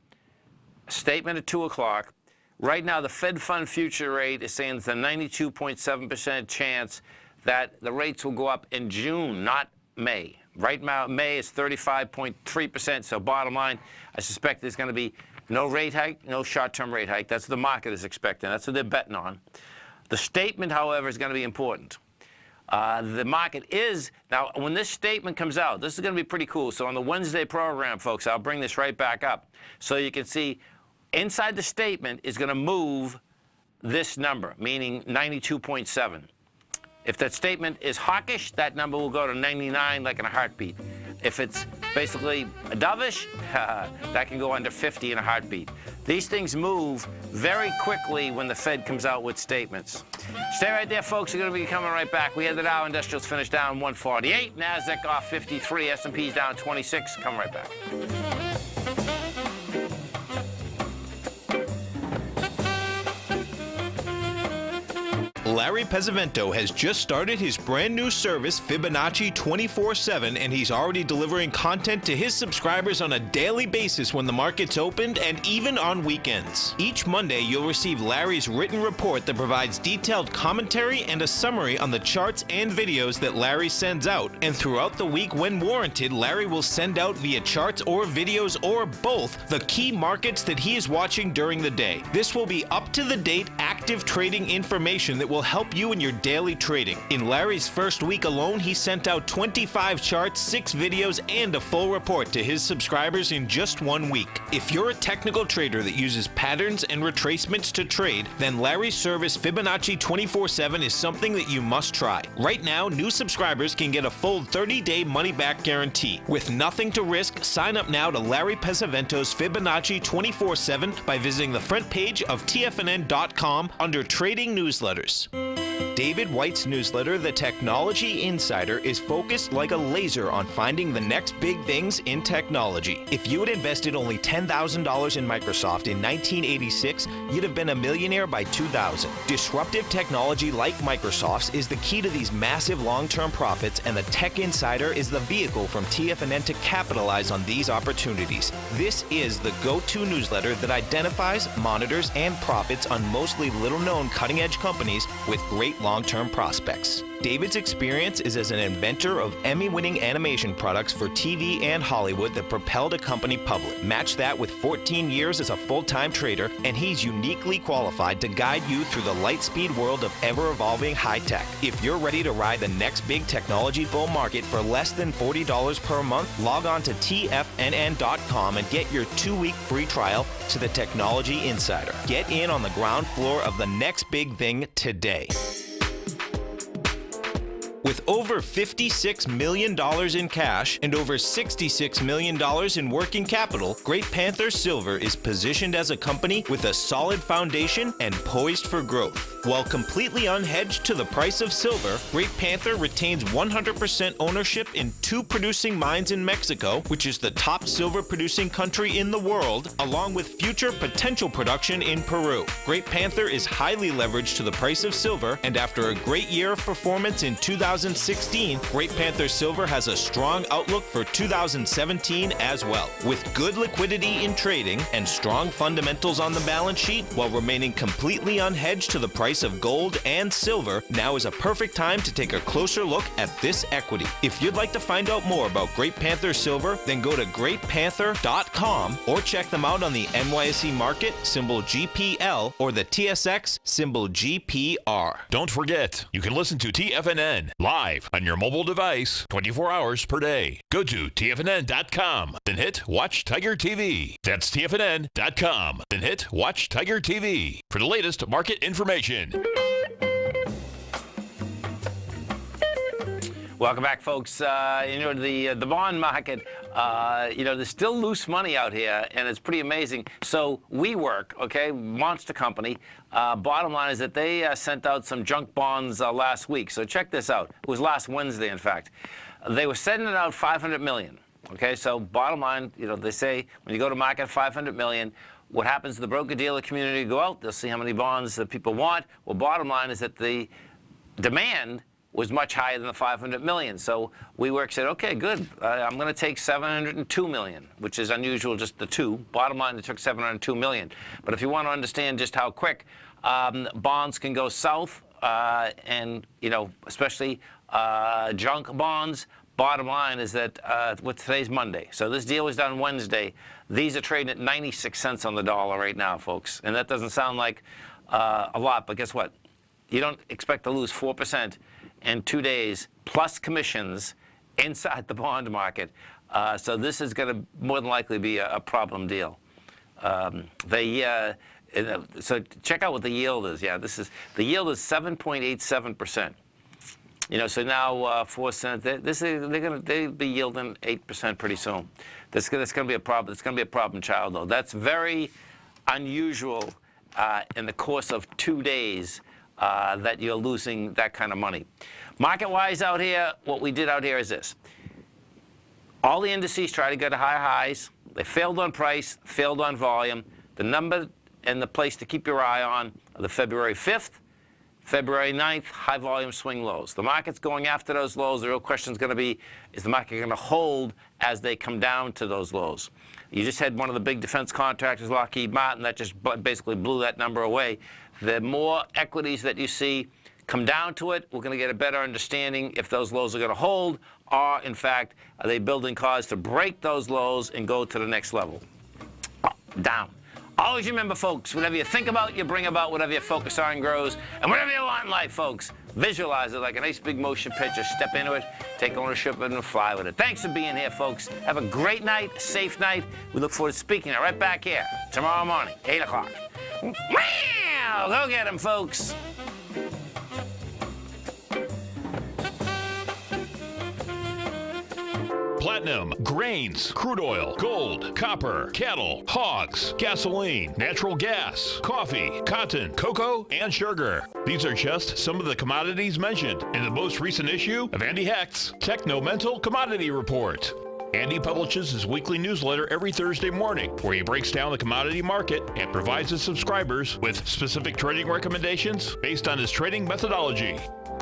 statement at 2 o'clock. Right now, the Fed fund future rate is saying it's a 92.7% chance that the rates will go up in June, not May. Right now, May is 35.3%. So bottom line, I suspect there's going to be no rate hike, no short-term rate hike. That's what the market is expecting. That's what they're betting on. The statement, however, is going to be important. The market is, now when this statement comes out, this is going to be pretty cool. So on the Wednesday program, folks, I'll bring this right back up so you can see inside the statement is going to move this number, meaning 92.7. If that statement is hawkish, that number will go to 99 like in a heartbeat. If it's basically dovish, that can go under 50 in a heartbeat. These things move very quickly when the Fed comes out with statements. Stay right there, folks. We're going to be coming right back. We had the Dow Industrials finished down 148, NASDAQ off 53, S&P's down 26. Come right back. Larry Pesavento has just started his brand new service, Fibonacci 24/7, and he's already delivering content to his subscribers on a daily basis when the market's opened and even on weekends. Each Monday, you'll receive Larry's written report that provides detailed commentary and a summary on the charts and videos that Larry sends out. And throughout the week, when warranted, Larry will send out via charts or videos or both the key markets that he is watching during the day. This will be up-to-the-date, active trading information that will help you in your daily trading. In Larry's first week alone, he sent out 25 charts, 6 videos, and a full report to his subscribers in just 1 week. If you're a technical trader that uses patterns and retracements to trade, then Larry's service Fibonacci 24/7 is something that you must try. Right now, new subscribers can get a full 30-day money-back guarantee. With nothing to risk, sign up now to Larry Pesavento's Fibonacci 24/7 by visiting the front page of TFNN.com under Trading Newsletters. David White's newsletter, The Technology Insider, is focused like a laser on finding the next big things in technology. If you had invested only $10,000 in Microsoft in 1986, you'd have been a millionaire by 2000. Disruptive technology like Microsoft's is the key to these massive long-term profits, and the Tech Insider is the vehicle from TFNN to capitalize on these opportunities. This is the go-to newsletter that identifies, monitors, and profits on mostly little-known cutting-edge companies with great long-term prospects. David's experience is as an inventor of Emmy-winning animation products for TV and Hollywood that propelled a company public. Match that with 14 years as a full-time trader, and he's uniquely qualified to guide you through the light-speed world of ever-evolving high-tech. If you're ready to ride the next big technology bull market for less than $40 per month, log on to TFNN.com and get your 2-week free trial to the Technology Insider. Get in on the ground floor of the next big thing today. With over $56 million in cash and over $66 million in working capital, Great Panther Silver is positioned as a company with a solid foundation and poised for growth. While completely unhedged to the price of silver, Great Panther retains 100% ownership in 2 producing mines in Mexico, which is the top silver producing country in the world, along with future potential production in Peru. Great Panther is highly leveraged to the price of silver, and after a great year of performance in 2016, Great Panther Silver has a strong outlook for 2017 as well. With good liquidity in trading and strong fundamentals on the balance sheet, while remaining completely unhedged to the price of gold and silver, now is a perfect time to take a closer look at this equity. If you'd like to find out more about Great Panther Silver, then go to greatpanther.com or check them out on the NYSE market, symbol GPL, or the TSX, symbol GPR. Don't forget, you can listen to TFNN live on your mobile device 24 hours per day. Go to TFNN.com, then hit Watch Tiger TV. That's TFNN.com, then hit Watch Tiger TV for the latest market information. Welcome back, folks. The bond market, there's still loose money out here, and it's pretty amazing. So WeWork, okay, monster company. Bottom line is that they sent out some junk bonds last week. So check this out. It was last Wednesday, in fact. They were sending out $500 million. Okay, so bottom line, they say when you go to market $500 million, what happens to the broker-dealer community? Go out, they'll see how many bonds that people want. Well, bottom line is that the demand was much higher than the $500 million. So WeWork said, okay, good. I'm going to take $702 million, which is unusual, just the 2. Bottom line, they took $702 million. But if you want to understand just how quick bonds can go south, and, especially junk bonds, bottom line is that today's Monday. So this deal was done Wednesday. These are trading at 96 cents on the dollar right now, folks. And that doesn't sound like a lot, but guess what? You don't expect to lose 4% in 2 days, plus commissions inside the bond market. So this is going to more than likely be a problem deal. So check out what the yield is. Yeah, the yield is 7.87%. So now 4 cents. They'll be yielding 8% pretty soon. That's going to be a problem. It's going to be a problem child, though. That's very unusual in the course of 2 days. That you're losing that kind of money. Market-wise out here, what we did out here is this. All the indices try to go to higher highs. They failed on price, failed on volume. The number and the place to keep your eye on are the February 5th, February 9th, high volume swing lows. The market's going after those lows. The real question is going to be, is the market going to hold as they come down to those lows? You just had one of the big defense contractors, Lockheed Martin, that just basically blew that number away. The more equities that you see come down to it, we're going to get a better understanding if those lows are going to hold, or, in fact, are they building cause to break those lows and go to the next level? Down. Always remember, folks, whatever you think about, you bring about. Whatever you focus on grows. And whatever you want in life, folks, visualize it like a nice big motion picture. Step into it, take ownership of it, and fly with it. Thanks for being here, folks. Have a great night, safe night. We look forward to speaking right back here tomorrow morning, 8 o'clock. Wow! Go get them, folks. Platinum, grains, crude oil, gold, copper, cattle, hogs, gasoline, natural gas, coffee, cotton, cocoa, and sugar. These are just some of the commodities mentioned in the most recent issue of Andy Hecht's Techno-Mental Commodity Report. Andy publishes his weekly newsletter every Thursday morning, where he breaks down the commodity market and provides his subscribers with specific trading recommendations based on his trading methodology.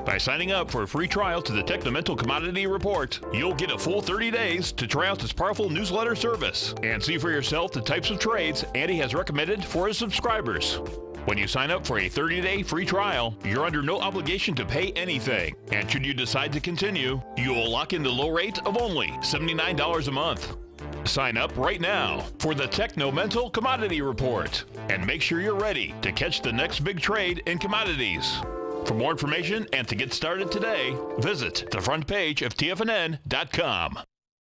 By signing up for a free trial to the Techno-Mental Commodity Report, you'll get a full 30 days to try out this powerful newsletter service and see for yourself the types of trades Andy has recommended for his subscribers. When you sign up for a 30-day free trial, you're under no obligation to pay anything. And should you decide to continue, you will lock in the low rate of only $79 a month. Sign up right now for the Techno-Mental Commodity Report and make sure you're ready to catch the next big trade in commodities. For more information and to get started today, visit the front page of TFNN.com.